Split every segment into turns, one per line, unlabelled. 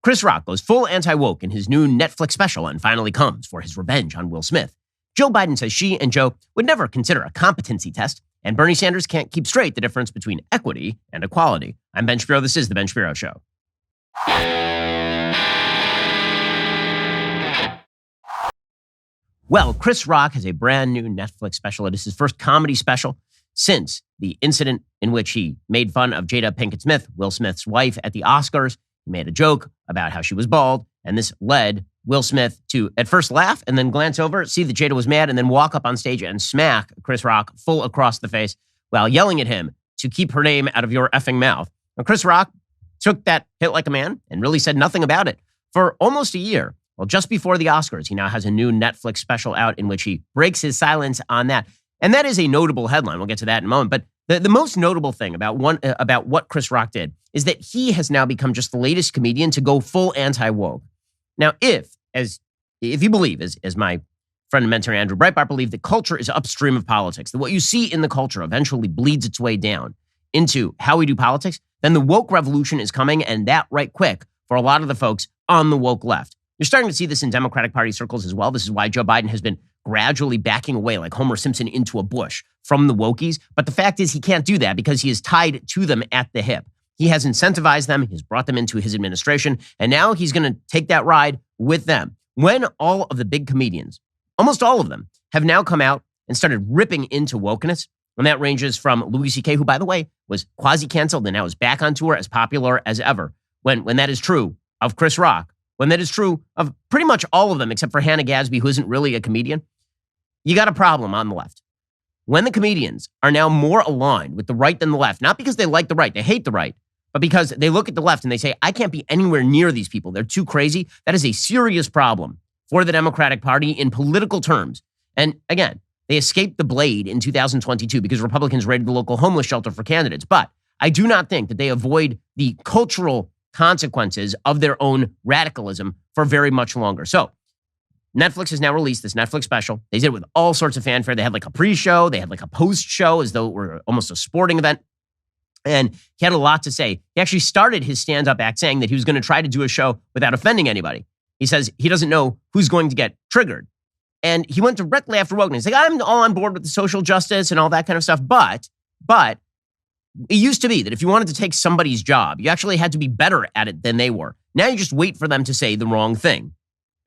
Chris Rock goes full anti-woke in his new Netflix special and finally comes for his revenge on Will Smith. Jill Biden says she and Joe would never consider a competency test, and Bernie Sanders can't keep straight the difference between equity and equality. I'm Ben Shapiro. This is The Ben Shapiro Show. Well, Chris Rock has a brand new Netflix special. It is his first comedy special since the incident in which he made fun of Jada Pinkett Smith, Will Smith's wife, at the Oscars. He made a joke about how she was bald, and this led Will Smith to at first laugh and then glance over, see that Jada was mad, and then walk up on stage and smack Chris Rock full across the face while yelling at him to keep her name out of your effing mouth. Now, Chris Rock took that hit like a man and really said nothing about it for almost a year. Well, just before the Oscars, he now has a new Netflix special out in which he breaks his silence on that. And that is a notable headline. We'll get to that in a moment. But the most notable thing about what Chris Rock did is that he has now become just the latest comedian to go full anti-woke. Now, if you believe, as my friend and mentor Andrew Breitbart believed, that culture is upstream of politics, that what you see in the culture eventually bleeds its way down into how we do politics, then the woke revolution is coming, and that right quick for a lot of the folks on the woke left. You're starting to see this in Democratic Party circles as well. This is why Joe Biden has been gradually backing away like Homer Simpson into a bush from the wokies. But the fact is he can't do that because he is tied to them at the hip. He has incentivized them. He's brought them into his administration. And now he's going to take that ride with them. When all of the big comedians, almost all of them, have now come out and started ripping into wokeness, and that ranges from Louis C.K., who, by the way, was quasi-canceled and now is back on tour as popular as ever. When that is true of Chris Rock, when that is true of pretty much all of them, except for Hannah Gadsby, who isn't really a comedian, you got a problem on the left. When the comedians are now more aligned with the right than the left, not because they like the right, they hate the right, but because they look at the left and they say, I can't be anywhere near these people. They're too crazy. That is a serious problem for the Democratic Party in political terms. And again, they escaped the blade in 2022 because Republicans raided the local homeless shelter for candidates. But I do not think that they avoid the cultural consequences of their own radicalism for very much longer. So Netflix has now released this Netflix special. They did it with all sorts of fanfare. They had like a pre-show. They had like a post-show as though it were almost a sporting event. And he had a lot to say. He actually started his stand-up act saying that he was going to try to do a show without offending anybody. He says he doesn't know who's going to get triggered. And he went directly after Wogan. He's like, I'm all on board with the social justice and all that kind of stuff. But it used to be that if you wanted to take somebody's job, you actually had to be better at it than they were. Now you just wait for them to say the wrong thing.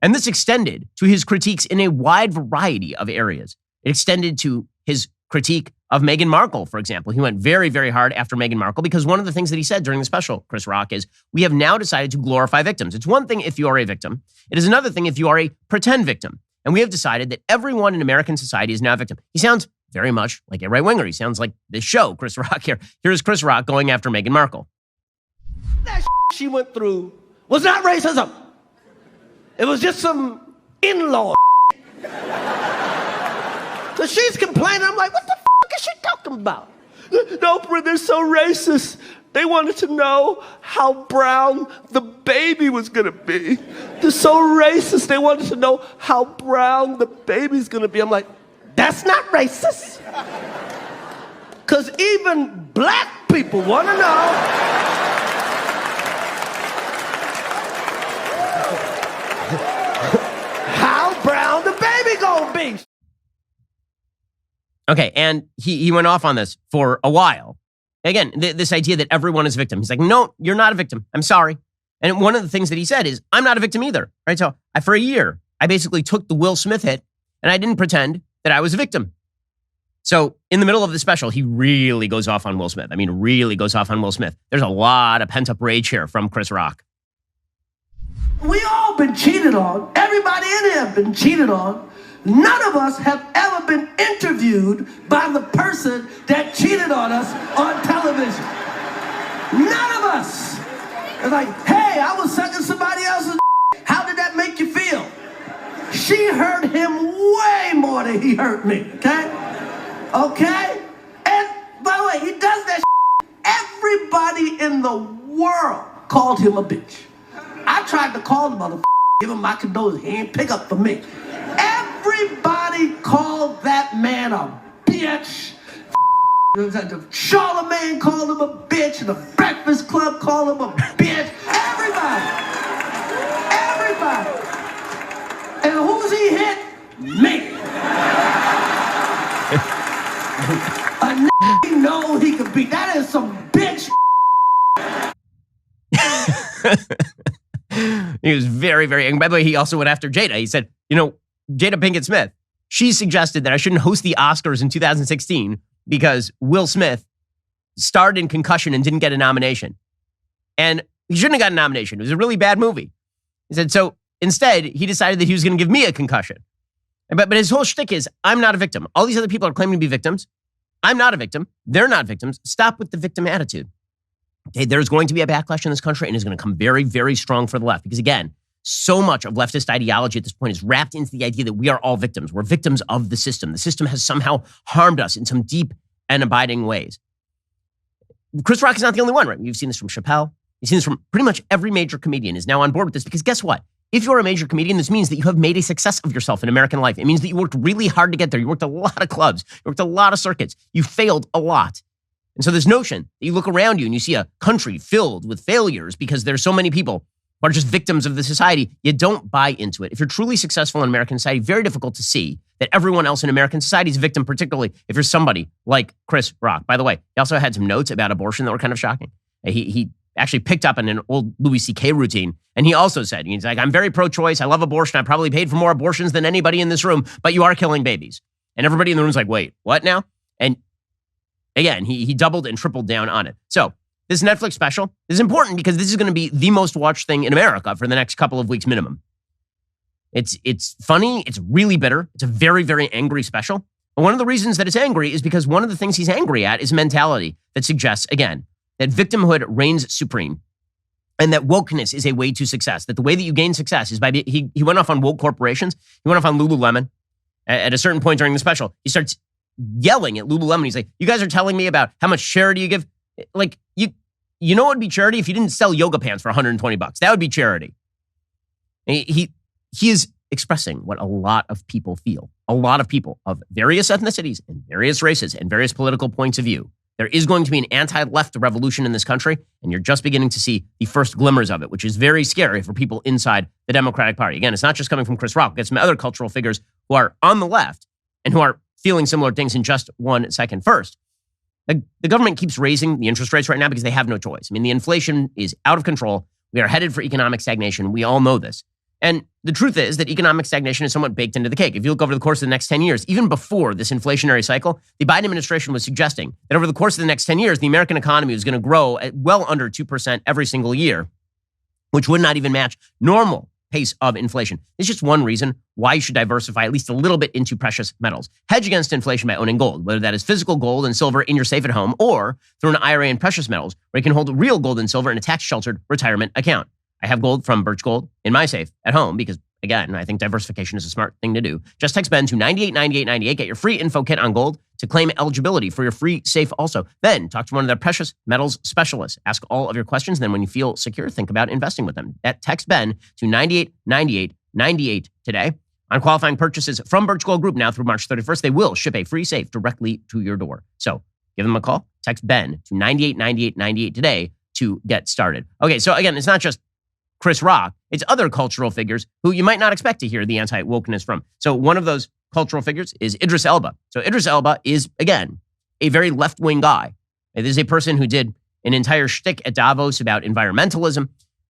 And this extended to his critiques in a wide variety of areas. It extended to his critique of Meghan Markle, for example. He went very, very hard after Meghan Markle because one of the things that he said during the special, Chris Rock, is we have now decided to glorify victims. It's one thing if you are a victim. It is another thing if you are a pretend victim. And we have decided that everyone in American society is now a victim. He sounds very much like a right-winger. He sounds like this show, Chris Rock here. Here's Chris Rock going after Meghan Markle.
That she went through was not racism. It was just some in-law. So she's complaining. I'm like, what the is she talking about? No, they're so racist. They wanted to know how brown the baby was going to be. They're so racist. They wanted to know how brown the baby's going to be. I'm like, that's not racist. Because even black people want to know how brown the baby going to be.
Okay, and he went off on this for a while. Again, this idea that everyone is a victim. He's like, no, you're not a victim. I'm sorry. And one of the things that he said is, I'm not a victim either. Right? So for a year, I basically took the Will Smith hit, and I didn't pretend that I was a victim. So in the middle of the special, he really goes off on Will Smith. I mean, really goes off on Will Smith. There's a lot of pent-up rage here from Chris Rock.
We all been cheated on. Everybody in here have been cheated on. None of us have ever been interviewed by the person that cheated on us on television. None of us. It's like, hey, I was sucking somebody else's. How did that make you feel? She hurt him way more than he hurt me, okay? Okay? And by the way, he does that. Everybody in the world called him a bitch. I tried to call the motherfucker, give him my condolences. He ain't pick up for me. Everybody called that man a bitch. Charlemagne called him a bitch. The Breakfast Club called him a bitch. Everybody. he could beat. That is some bitch.
He was very, very angry. By the way, he also went after Jada. He said, Jada Pinkett Smith, she suggested that I shouldn't host the Oscars in 2016 because Will Smith starred in Concussion and didn't get a nomination. And he shouldn't have got a nomination. It was a really bad movie. He said, so instead, he decided that he was going to give me a concussion. But his whole shtick is, I'm not a victim. All these other people are claiming to be victims. I'm not a victim. They're not victims. Stop with the victim attitude. Okay, there's going to be a backlash in this country, and it's going to come very, very strong for the left. Because again, so much of leftist ideology at this point is wrapped into the idea that we are all victims. We're victims of the system. The system has somehow harmed us in some deep and abiding ways. Chris Rock is not the only one, right? You've seen this from Chappelle. You've seen this from pretty much every major comedian is now on board with this. Because guess what? If you're a major comedian, this means that you have made a success of yourself in American life. It means that you worked really hard to get there. You worked a lot of clubs. You worked a lot of circuits. You failed a lot. And so this notion that you look around you and you see a country filled with failures because there's so many people who are just victims of the society, you don't buy into it. If you're truly successful in American society, very difficult to see that everyone else in American society is a victim, particularly if you're somebody like Chris Rock. By the way, he also had some notes about abortion that were kind of shocking. He actually picked up on an old Louis C.K. routine. And he also said, he's like, I'm very pro-choice. I love abortion. I probably paid for more abortions than anybody in this room, but you are killing babies. And everybody in the room's like, wait, what now? And again, he doubled and tripled down on it. So this Netflix special is important because this is going to be the most watched thing in America for the next couple of weeks minimum. It's funny. It's really bitter. It's a very, very angry special. But one of the reasons that it's angry is because one of the things he's angry at is a mentality that suggests, again, that victimhood reigns supreme and that wokeness is a way to success, that the way that you gain success is by, he went off on woke corporations. He went off on Lululemon. At a certain point during the special, he starts yelling at Lululemon. He's like, you guys are telling me about how much charity you give. Like, you know what would be charity if you didn't sell yoga pants for $120? That would be charity. He is expressing what a lot of people feel. A lot of people of various ethnicities and various races and various political points of view. There is going to be an anti-left revolution in this country, and you're just beginning to see the first glimmers of it, which is very scary for people inside the Democratic Party. Again, it's not just coming from Chris Rock. It's from other cultural figures who are on the left and who are feeling similar things in just 1 second. First, the government keeps raising the interest rates right now because they have no choice. I mean, the inflation is out of control. We are headed for economic stagnation. We all know this. And the truth is that economic stagnation is somewhat baked into the cake. If you look over the course of the next 10 years, even before this inflationary cycle, the Biden administration was suggesting that over the course of the next 10 years, the American economy was going to grow at well under 2% every single year, which would not even match normal pace of inflation. It's just one reason why you should diversify at least a little bit into precious metals. Hedge against inflation by owning gold, whether that is physical gold and silver in your safe at home or through an IRA in precious metals where you can hold real gold and silver in a tax-sheltered retirement account. I have gold from Birch Gold in my safe at home because, again, I think diversification is a smart thing to do. Just text Ben to 989898. Get your free info kit on gold to claim eligibility for your free safe also. Then talk to one of their precious metals specialists. Ask all of your questions. Then when you feel secure, think about investing with them. Text Ben to 989898 today. On qualifying purchases from Birch Gold Group now through March 31st, they will ship a free safe directly to your door. So give them a call. Text Ben to 989898 today to get started. Okay, so again, it's not just Chris Rock, it's other cultural figures who you might not expect to hear the anti-wokeness from. So one of those cultural figures is Idris Elba. So Idris Elba is, again, a very left-wing guy. This is a person who did an entire shtick at Davos about environmentalism.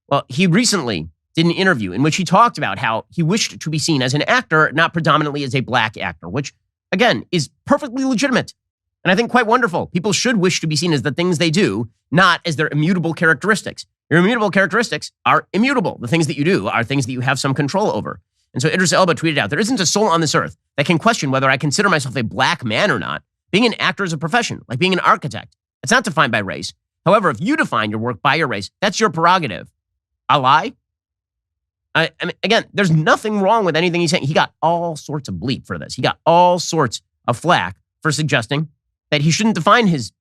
Well, he recently did an interview in which he talked about how he wished to be seen as an actor, not predominantly as a black actor, which, again, is perfectly legitimate. And I think quite wonderful. People should wish to be seen as the things they do, not as their immutable characteristics. Your immutable characteristics are immutable. The things that you do are things that you have some control over. And so Idris Elba tweeted out, there isn't a soul on this earth that can question whether I consider myself a black man or not. Being an actor is a profession, like being an architect. It's not defined by race. However, if you define your work by your race, that's your prerogative. I lie? I mean, again, there's nothing wrong with anything he's saying. He got all sorts of bleep for this. He got all sorts of flack for suggesting that he shouldn't define his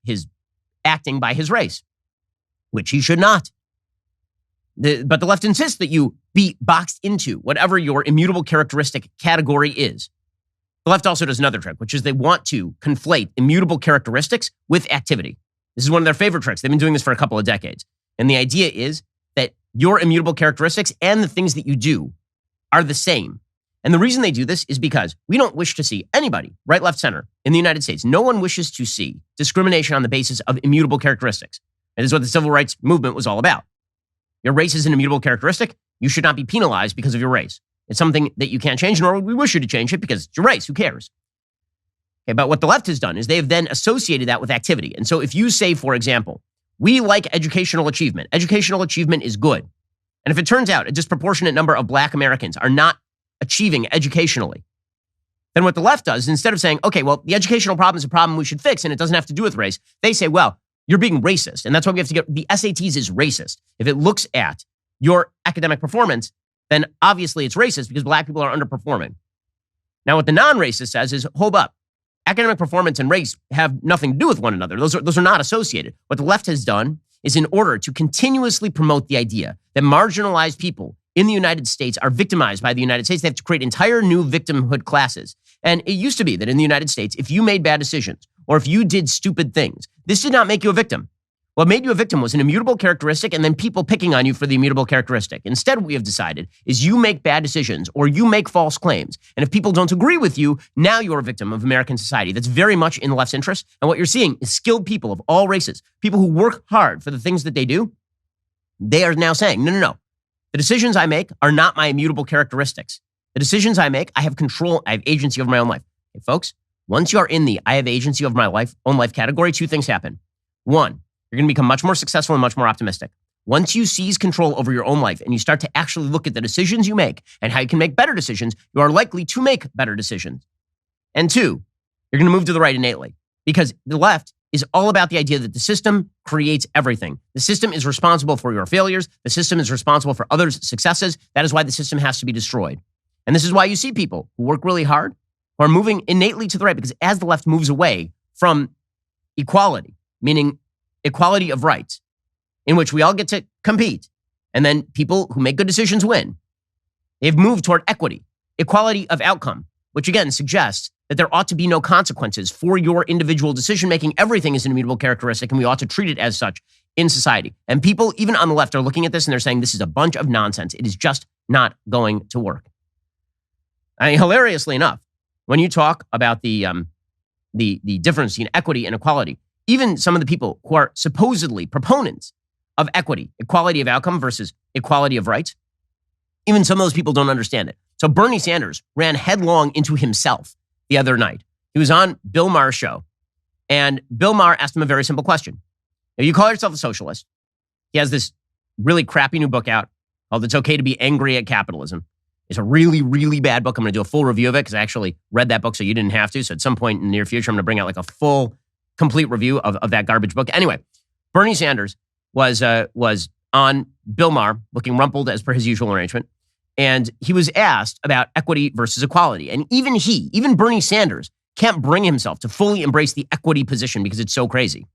acting by his race, which he should not. But the left insists that you be boxed into whatever your immutable characteristic category is. The left also does another trick, which is they want to conflate immutable characteristics with activity. This is one of their favorite tricks. They've been doing this for a couple of decades. And the idea is that your immutable characteristics and the things that you do are the same. And the reason they do this is because we don't wish to see anybody, right, left, center, in the United States. No one wishes to see discrimination on the basis of immutable characteristics. That is what the civil rights movement was all about. Your race is an immutable characteristic. You should not be penalized because of your race. It's something that you can't change, nor would we wish you to change it because it's your race. Who cares? Okay, but what the left has done is they have then associated that with activity. And so if you say, for example, we like educational achievement is good. And if it turns out a disproportionate number of Black Americans are not achieving educationally, then what the left does, instead of saying, okay, well, the educational problem is a problem we should fix and it doesn't have to do with race, they say, well, you're being racist. And that's why we have to get, the SATs is racist. If it looks at your academic performance, then obviously it's racist because Black people are underperforming. Now, what the non-racist says is, hold up. Academic performance and race have nothing to do with one another. Those are not associated. What the left has done is, in order to continuously promote the idea that marginalized people in the United States are victimized by the United States, they have to create entire new victimhood classes. And it used to be that in the United States, if you made bad decisions or if you did stupid things, this did not make you a victim. What made you a victim was an immutable characteristic and then people picking on you for the immutable characteristic. Instead, what we have decided is you make bad decisions or you make false claims. And if people don't agree with you, now you're a victim of American society. That's very much in the left's interest. And what you're seeing is skilled people of all races, people who work hard for the things that they do. They are now saying, no. The decisions I make are not my immutable characteristics. The decisions I make, I have control, I have agency over my own life. Hey, folks, once you are in the I have agency over my own life category, two things happen. One, you're going to become much more successful and much more optimistic. Once you seize control over your own life and you start to actually look at the decisions you make and how you can make better decisions, you are likely to make better decisions. And two, you're going to move to the right innately because the left is all about the idea that the system creates everything. The system is responsible for your failures. The system is responsible for others' successes. That is why the system has to be destroyed. And this is why you see people who work really hard who are moving innately to the right, because as the left moves away from equality, meaning equality of rights, in which we all get to compete, and then people who make good decisions win, they've moved toward equity, equality of outcome, which again suggests that there ought to be no consequences for your individual decision-making. Everything is an immutable characteristic, and we ought to treat it as such in society. And people, even on the left, are looking at this and they're saying this is a bunch of nonsense. It is just not going to work. I mean, hilariously enough, when you talk about the difference between equity and equality, even some of the people who are supposedly proponents of equity, equality of outcome versus equality of rights, even some of those people don't understand it. So Bernie Sanders ran headlong into himself the other night. He was on Bill Maher's show, and Bill Maher asked him a very simple question. Now, you call yourself a socialist. He has this really crappy new book out called It's Okay to Be Angry at Capitalism. It's a really, really bad book. I'm going to do a full review of it because I actually read that book so you didn't have to. So at some point in the near future, I'm going to bring out like a full, complete review of that garbage book. Anyway, Bernie Sanders was on Bill Maher, looking rumpled as per his usual arrangement. And he was asked about equity versus equality. And even Bernie Sanders can't bring himself to fully embrace the equity position because it's so crazy.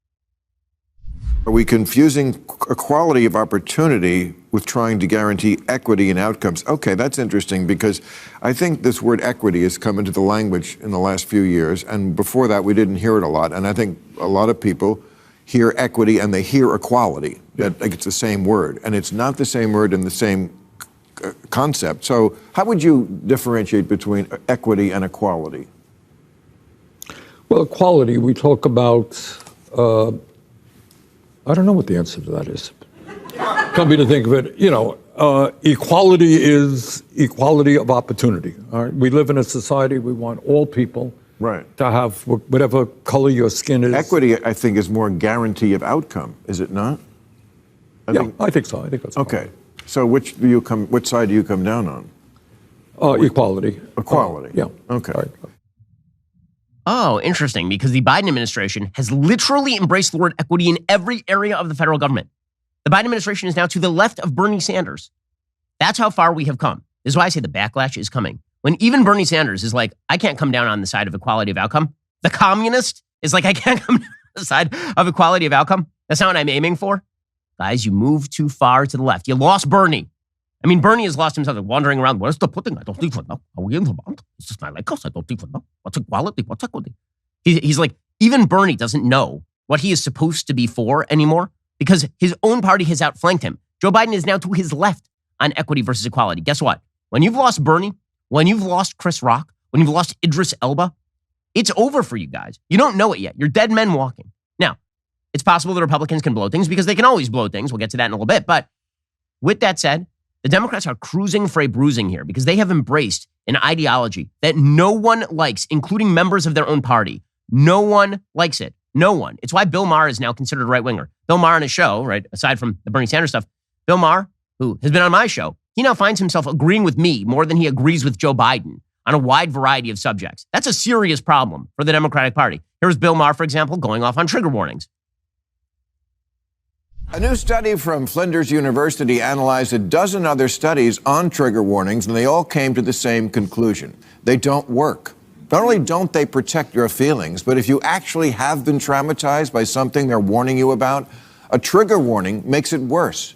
Are we confusing equality of opportunity with trying to guarantee equity in outcomes? Okay, that's interesting because I think this word equity has come into the language in the last few years. And before that, we didn't hear it a lot. And I think a lot of people hear equity and they hear equality. That like it's the same word. And it's not the same word in the same concept. So how would you differentiate between equity and equality?
Well, equality, we talk about, I don't know what the answer to that is. Come to think of it, equality is equality of opportunity. All right? We live in a society, we want all people to have whatever color your skin is.
Equity, I think, is more a guarantee of outcome, is it not?
I think so. I think that's
okay. Fine. So which side do you come down on?
Equality.
Equality.
Yeah.
Okay.
Right.
Oh, interesting, because the Biden administration has literally embraced the word equity in every area of the federal government. The Biden administration is now to the left of Bernie Sanders. That's how far we have come. This is why I say the backlash is coming. When even Bernie Sanders is like, I can't come down on the side of equality of outcome. The communist is like, I can't come down on the side of equality of outcome. That's not what I'm aiming for. Guys, you moved too far to the left. You lost Bernie. I mean, Bernie has lost himself wandering around. What is the pudding? I don't even know. Are we in the bond? It's just my Lakers. I don't even know. What's equality? What's equity? He's like, even Bernie doesn't know what he is supposed to be for anymore because his own party has outflanked him. Joe Biden is now to his left on equity versus equality. Guess what? When you've lost Bernie, when you've lost Chris Rock, when you've lost Idris Elba, it's over for you guys. You don't know it yet. You're dead men walking. Now, it's possible the Republicans can blow things because they can always blow things. We'll get to that in a little bit. But with that said, the Democrats are cruising for a bruising here because they have embraced an ideology that no one likes, including members of their own party. No one likes it. No one. It's why Bill Maher is now considered a right-winger. Bill Maher on his show, right, aside from the Bernie Sanders stuff, Bill Maher, who has been on my show, he now finds himself agreeing with me more than he agrees with Joe Biden on a wide variety of subjects. That's a serious problem for the Democratic Party. Here's Bill Maher, for example, going off on trigger warnings.
A new study from Flinders University analyzed a dozen other studies on trigger warnings, and they all came to the same conclusion. They don't work. Not only don't they protect your feelings, but if you actually have been traumatized by something they're warning you about, a trigger warning makes it worse.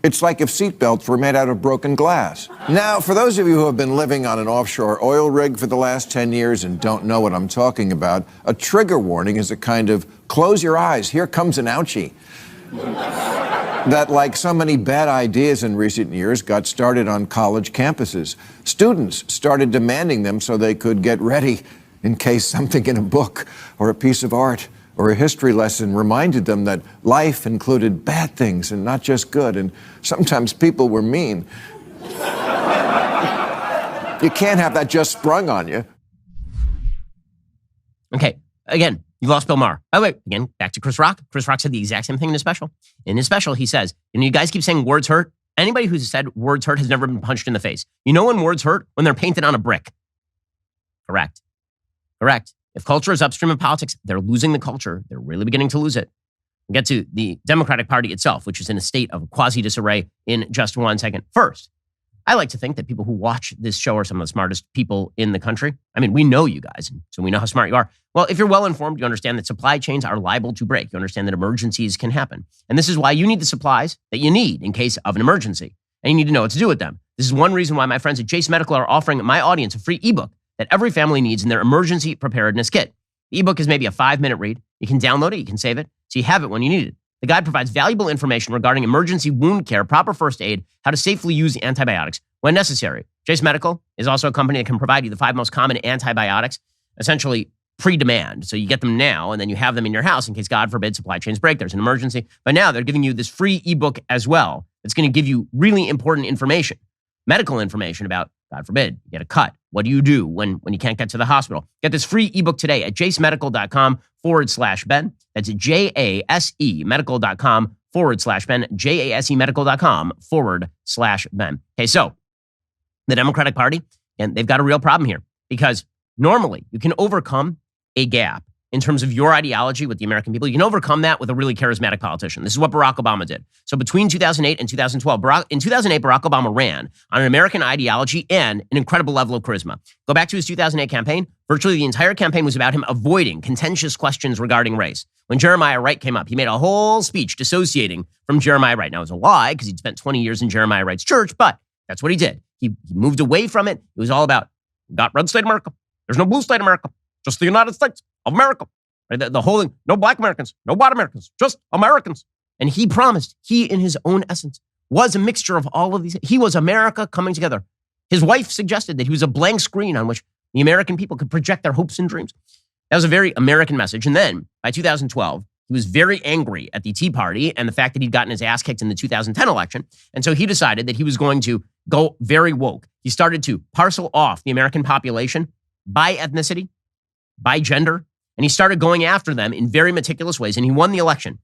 It's like if seatbelts were made out of broken glass. Now, for those of you who have been living on an offshore oil rig for the last 10 years and don't know what I'm talking about, a trigger warning is a kind of close your eyes, here comes an ouchie. That, like so many bad ideas in recent years, got started on college campuses. Students started demanding them so they could get ready in case something in a book or a piece of art or a history lesson reminded them that life included bad things and not just good, and sometimes people were mean. You can't have that just sprung on you.
Okay, again, you lost Bill Maher. Oh, wait, again, back to Chris Rock. Chris Rock said the exact same thing in his special. In his special, he says, and you guys keep saying words hurt. Anybody who's said words hurt has never been punched in the face. You know when words hurt? When they're painted on a brick. Correct. If culture is upstream of politics, they're losing the culture. They're really beginning to lose it. We'll get to the Democratic Party itself, which is in a state of quasi-disarray in just 1 second. First, I like to think that people who watch this show are some of the smartest people in the country. I mean, we know you guys, so we know how smart you are. Well, if you're well-informed, you understand that supply chains are liable to break. You understand that emergencies can happen. And this is why you need the supplies that you need in case of an emergency. And you need to know what to do with them. This is one reason why my friends at Jase Medical are offering my audience a free ebook that every family needs in their emergency preparedness kit. The ebook is maybe a 5-minute read. You can download it, you can save it, so you have it when you need it. The guide provides valuable information regarding emergency wound care, proper first aid, how to safely use antibiotics when necessary. Jase Medical is also a company that can provide you the 5 most common antibiotics, essentially pre-demand. So you get them now, and then you have them in your house in case, God forbid, supply chains break. There's an emergency. But now they're giving you this free ebook as well. It's going to give you really important information, medical information about, God forbid, you get a cut. What do you do when you can't get to the hospital? Get this free ebook today at jasemedical.com/Ben. That's JASE medical.com/Ben. JASEmedical.com/Ben. Okay, so the Democratic Party, and they've got a real problem here because normally you can overcome a gap in terms of your ideology with the American people. You can overcome that with a really charismatic politician. This is what Barack Obama did. So between 2008 and 2012, in 2008, Barack Obama ran on an American ideology and an incredible level of charisma. Go back to his 2008 campaign. Virtually the entire campaign was about him avoiding contentious questions regarding race. When Jeremiah Wright came up, he made a whole speech dissociating from Jeremiah Wright. Now, it was a lie because he'd spent 20 years in Jeremiah Wright's church, but that's what he did. He moved away from it. It was all about, we got red state America. There's no blue state America. Just the United States of America. Right? The whole thing, no black Americans, no white Americans, just Americans. And he promised, he in his own essence was a mixture of all of these. He was America coming together. His wife suggested that he was a blank screen on which the American people could project their hopes and dreams. That was a very American message. And then by 2012, he was very angry at the Tea Party and the fact that he'd gotten his ass kicked in the 2010 election. And so he decided that he was going to go very woke. He started to parcel off the American population by ethnicity, by gender, and he started going after them in very meticulous ways, and he won the election.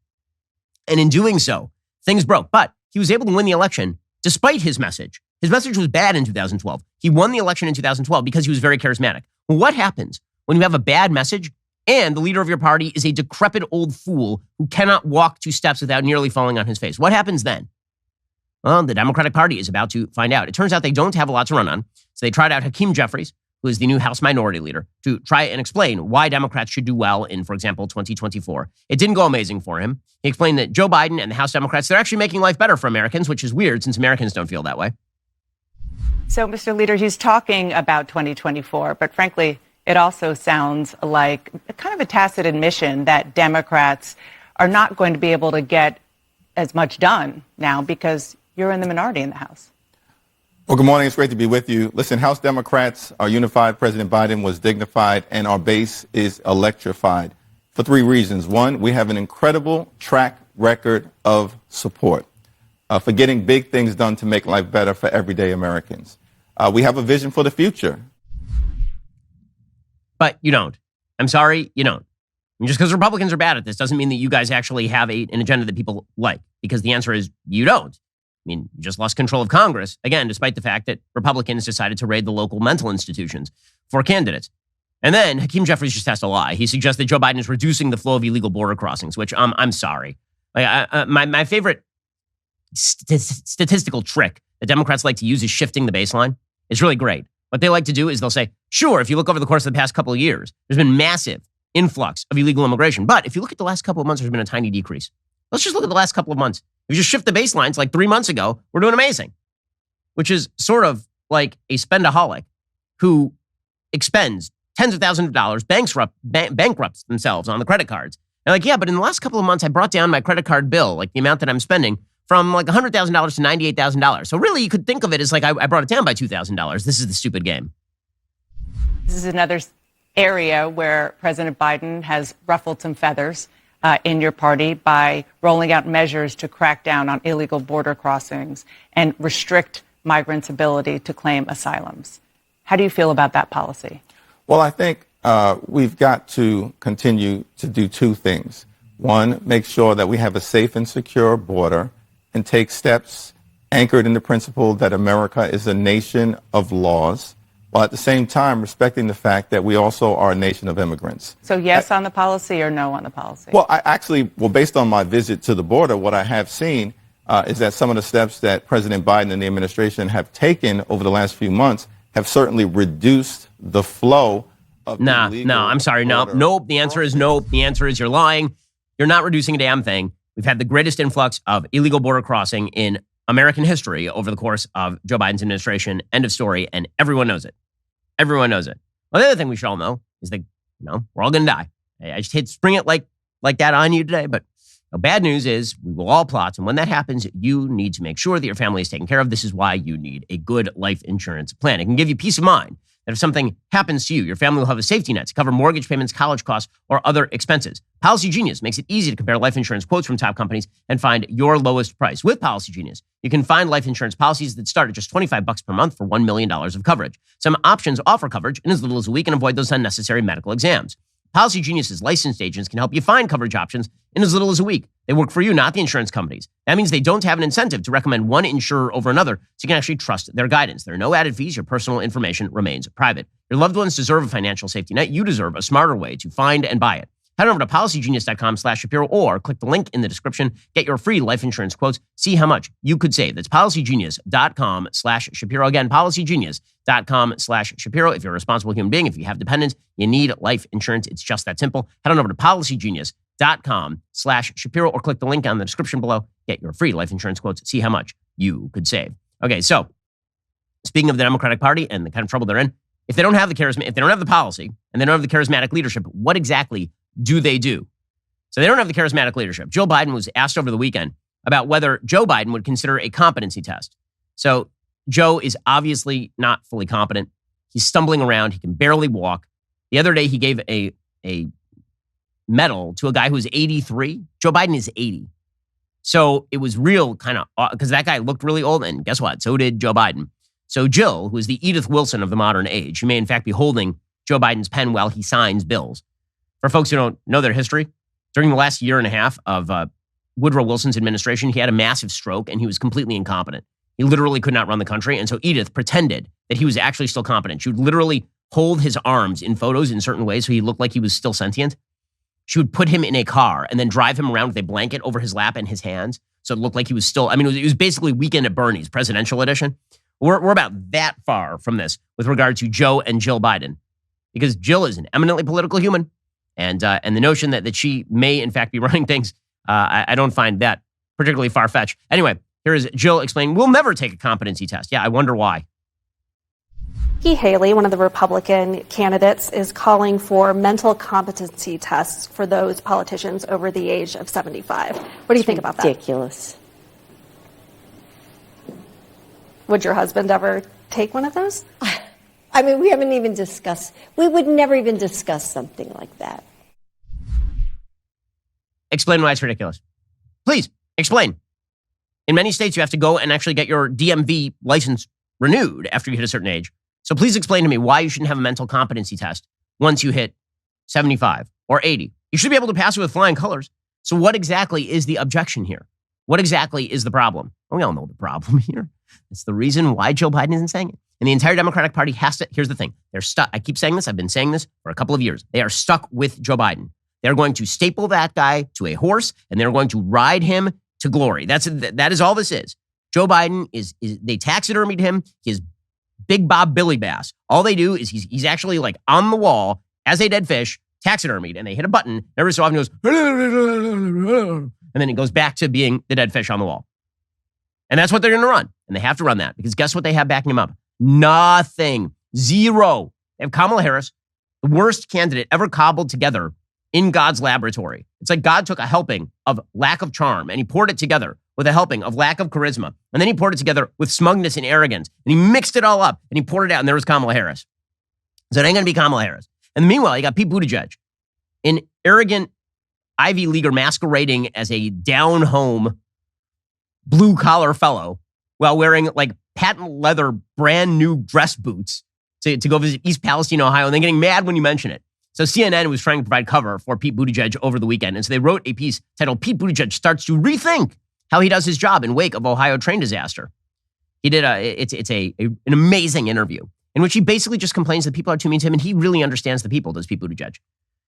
And in doing so, things broke. But he was able to win the election despite his message. His message was bad in 2012. He won the election in 2012 because he was very charismatic. Well, what happens when you have a bad message and the leader of your party is a decrepit old fool who cannot walk 2 steps without nearly falling on his face? What happens then? Well, the Democratic Party is about to find out. It turns out they don't have a lot to run on. So they tried out Hakeem Jeffries, who is the new House Minority Leader, to try and explain why Democrats should do well in, for example, 2024. It didn't go amazing for him. He explained that Joe Biden and the House Democrats, they're actually making life better for Americans, which is weird since Americans don't feel that way.
So, Mr. Leader, he's talking about 2024, but frankly, it also sounds like kind of a tacit admission that Democrats are not going to be able to get as much done now because you're in the minority in the House.
Well, good morning. It's great to be with you. Listen, House Democrats are unified. President Biden was dignified, and our base is electrified for three reasons. One, we have an incredible track record of support for getting big things done to make life better for everyday Americans. We have a vision for the future.
But you don't. I'm sorry, you don't. And just because Republicans are bad at this doesn't mean that you guys actually have an agenda that people like, because the answer is you don't. I mean, you just lost control of Congress, again, despite the fact that Republicans decided to raid the local mental institutions for candidates. And then Hakeem Jeffries just has to lie. He suggests that Joe Biden is reducing the flow of illegal border crossings, which I'm sorry. My favorite statistical trick that Democrats like to use is shifting the baseline. It's really great. What they like to do is they'll say, sure, if you look over the course of the past couple of years, there's been massive influx of illegal immigration. But if you look at the last couple of months, there's been a tiny decrease. Let's just look at the last couple of months. If you just shift the baselines like 3 months ago, we're doing amazing, which is sort of like a spendaholic who expends tens of thousands of dollars, bankrupts themselves on the credit cards. They're like, yeah, but in the last couple of months, I brought down my credit card bill, like the amount that I'm spending, from like $100,000 to $98,000. So really, you could think of it as like I brought it down by $2,000. This is the stupid game.
This is another area where President Biden has ruffled some feathers in your party by rolling out measures to crack down on illegal border crossings and restrict migrants' ability to claim asylums. How do you feel about that policy?
Well, I think we've got to continue to do two things. One, make sure that we have a safe and secure border and take steps anchored in the principle that America is a nation of laws, while at the same time respecting the fact that we also are a nation of immigrants.
So yes on the policy or no on the policy?
Well, based on my visit to the border, what I have seen is that some of the steps that President Biden and the administration have taken over the last few months have certainly reduced the flow of
I'm sorry. Nope. The answer is nope. The answer is you're lying. You're not reducing a damn thing. We've had the greatest influx of illegal border crossing in American history over the course of Joe Biden's administration. End of story. And everyone knows it. Everyone knows it. Well, the other thing we should all know is that, we're all going to die. I just hate to spring it like that on you today, but the bad news is we will all plot. And when that happens, you need to make sure that your family is taken care of. This is why you need a good life insurance plan. It can give you peace of mind that if something happens to you, your family will have a safety net to cover mortgage payments, college costs, or other expenses. Policy Genius makes it easy to compare life insurance quotes from top companies and find your lowest price. With Policy Genius, you can find life insurance policies that start at just $25 per month for $1 million of coverage. Some options offer coverage in as little as a week and avoid those unnecessary medical exams. Policy Genius's licensed agents can help you find coverage options in as little as a week. They work for you, not the insurance companies. That means they don't have an incentive to recommend one insurer over another, so you can actually trust their guidance. There are no added fees. Your personal information remains private. Your loved ones deserve a financial safety net. You deserve a smarter way to find and buy it. Head over to policygenius.com/Shapiro or click the link in the description. Get your free life insurance quotes. See how much you could save. That's policygenius.com/Shapiro. Again, policygenius.com/Shapiro. If you're a responsible human being, if you have dependents, you need life insurance. It's just that simple. Head on over to policygenius.com/Shapiro or click the link on the description below. Get your free life insurance quotes. See how much you could save. Okay, so speaking of the Democratic Party and the kind of trouble they're in, if they don't have the policy and they don't have the charismatic leadership, what exactly do they do? So they don't have the charismatic leadership. Joe Biden was asked over the weekend about whether Joe Biden would consider a competency test. So Joe is obviously not fully competent. He's stumbling around. He can barely walk. The other day, he gave a medal to a guy who's 83. Joe Biden is 80. So it was real kind of, because that guy looked really old. And guess what? So did Joe Biden. So Jill, who is the Edith Wilson of the modern age, who may in fact be holding Joe Biden's pen while he signs bills. For folks who don't know their history, during the last year and a half of Woodrow Wilson's administration, he had a massive stroke and he was completely incompetent. He literally could not run the country. And so Edith pretended that he was actually still competent. She would literally hold his arms in photos in certain ways so he looked like he was still sentient. She would put him in a car and then drive him around with a blanket over his lap and his hands. So it looked like he was still, it was basically Weekend at Bernie's presidential edition. We're about that far from this with regard to Joe and Jill Biden, because Jill is an eminently political human. And the notion that she may, in fact, be running things, I don't find that particularly far-fetched. Anyway, here is Jill explaining, we'll never take a competency test. Yeah, I wonder why.
Nikki Haley, one of the Republican candidates, is calling for mental competency tests for those politicians over the age of 75. What do you think about that?
Ridiculous.
Would your husband ever take one of those?
I mean, we haven't even discussed, we would never even discuss something like that.
Explain why it's ridiculous. Please, explain. In many states, you have to go and actually get your DMV license renewed after you hit a certain age. So please explain to me why you shouldn't have a mental competency test once you hit 75 or 80. You should be able to pass it with flying colors. So what exactly is the objection here? What exactly is the problem? Well, we all know the problem here. It's the reason why Joe Biden isn't saying it. And the entire Democratic Party has to, here's the thing. They're stuck. I keep saying this. I've been saying this for a couple of years. They are stuck with Joe Biden. They're going to staple that guy to a horse and they're going to ride him to glory. That is all this is. Joe Biden is they taxidermied him. He is Big Bob Billy Bass. All they do is he's actually like on the wall as a dead fish, taxidermied, and they hit a button. Every so often he goes, and then it goes back to being the dead fish on the wall. And that's what they're going to run. And they have to run that because guess what they have backing him up? Nothing. Zero. They have Kamala Harris, the worst candidate ever cobbled together in God's laboratory. It's like God took a helping of lack of charm and he poured it together with a helping of lack of charisma. And then he poured it together with smugness and arrogance. And he mixed it all up and he poured it out and there was Kamala Harris. So it ain't going to be Kamala Harris. And meanwhile, you got Pete Buttigieg, an arrogant Ivy Leaguer masquerading as a down-home blue-collar fellow while wearing like patent leather brand new dress boots to go visit East Palestine, Ohio, and then getting mad when you mention it. So CNN was trying to provide cover for Pete Buttigieg over the weekend. And so they wrote a piece titled, Pete Buttigieg starts to rethink how he does his job in wake of Ohio train disaster. He did an amazing interview in which he basically just complains that people are too mean to him. And he really understands the people, does Pete Buttigieg.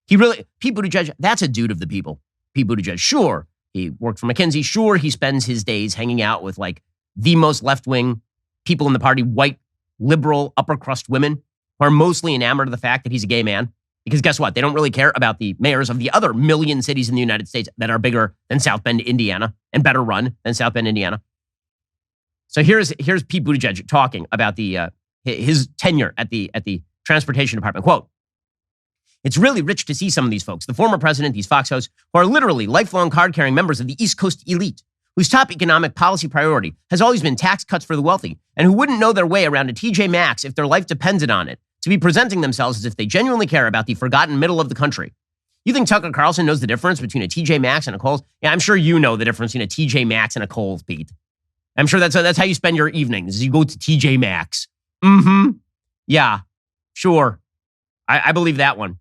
Pete Buttigieg, that's a dude of the people. Pete Buttigieg, sure, he worked for McKinsey. Sure, he spends his days hanging out with like the most left-wing people in the party, white, liberal, upper crust women who are mostly enamored of the fact that he's a gay man. Because guess what? They don't really care about the mayors of the other million cities in the United States that are bigger than South Bend, Indiana, and better run than South Bend, Indiana. So here's Pete Buttigieg talking about his tenure at the transportation department. Quote, it's really rich to see some of these folks, the former president, these Fox hosts, who are literally lifelong card-carrying members of the East Coast elite, whose top economic policy priority has always been tax cuts for the wealthy, and who wouldn't know their way around a TJ Maxx if their life depended on it, to be presenting themselves as if they genuinely care about the forgotten middle of the country. You think Tucker Carlson knows the difference between a TJ Maxx and a Kohl's? Yeah, I'm sure you know the difference between a TJ Maxx and a Kohl's, Pete. I'm sure that's how you spend your evenings, is you go to TJ Maxx. Mm-hmm. Yeah, sure. I believe that one.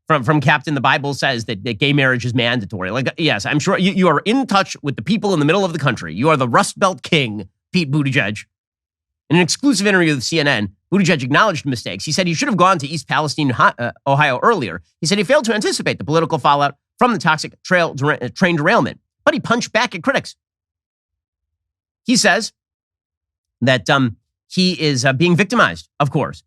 From Captain, the Bible says that gay marriage is mandatory. Like, yes, I'm sure you are in touch with the people in the middle of the country. You are the Rust Belt King, Pete Buttigieg. In an exclusive interview with CNN, Buttigieg acknowledged mistakes. He said he should have gone to East Palestine, Ohio earlier. He said he failed to anticipate the political fallout from the toxic train derailment, but he punched back at critics. He says that he is being victimized, of course.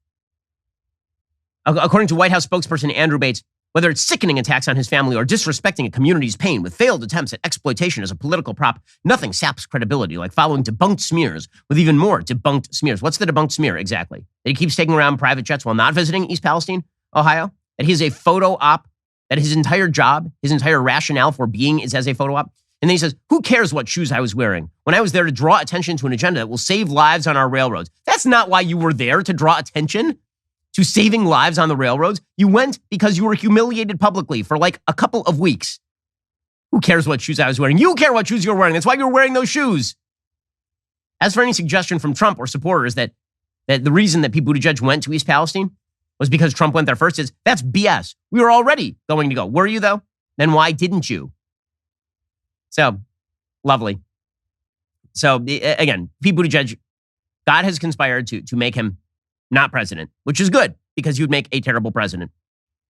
According to White House spokesperson Andrew Bates, whether it's sickening attacks on his family or disrespecting a community's pain with failed attempts at exploitation as a political prop, nothing saps credibility like following debunked smears with even more debunked smears. What's the debunked smear exactly? That he keeps taking around private jets while not visiting East Palestine, Ohio? That he is a photo op? That his entire job, his entire rationale for being is as a photo op? And then he says, who cares what shoes I was wearing when I was there to draw attention to an agenda that will save lives on our railroads? That's not why you were there, to draw attention to saving lives on the railroads. You went because you were humiliated publicly for like a couple of weeks. Who cares what shoes I was wearing? You care what shoes you're wearing. That's why you're wearing those shoes. As for any suggestion from Trump or supporters that the reason that Pete Buttigieg went to East Palestine was because Trump went there first, that's BS. We were already going to go. Were you, though? Then why didn't you? So, lovely. So, again, Pete Buttigieg, God has conspired to make him not president, which is good because he would make a terrible president.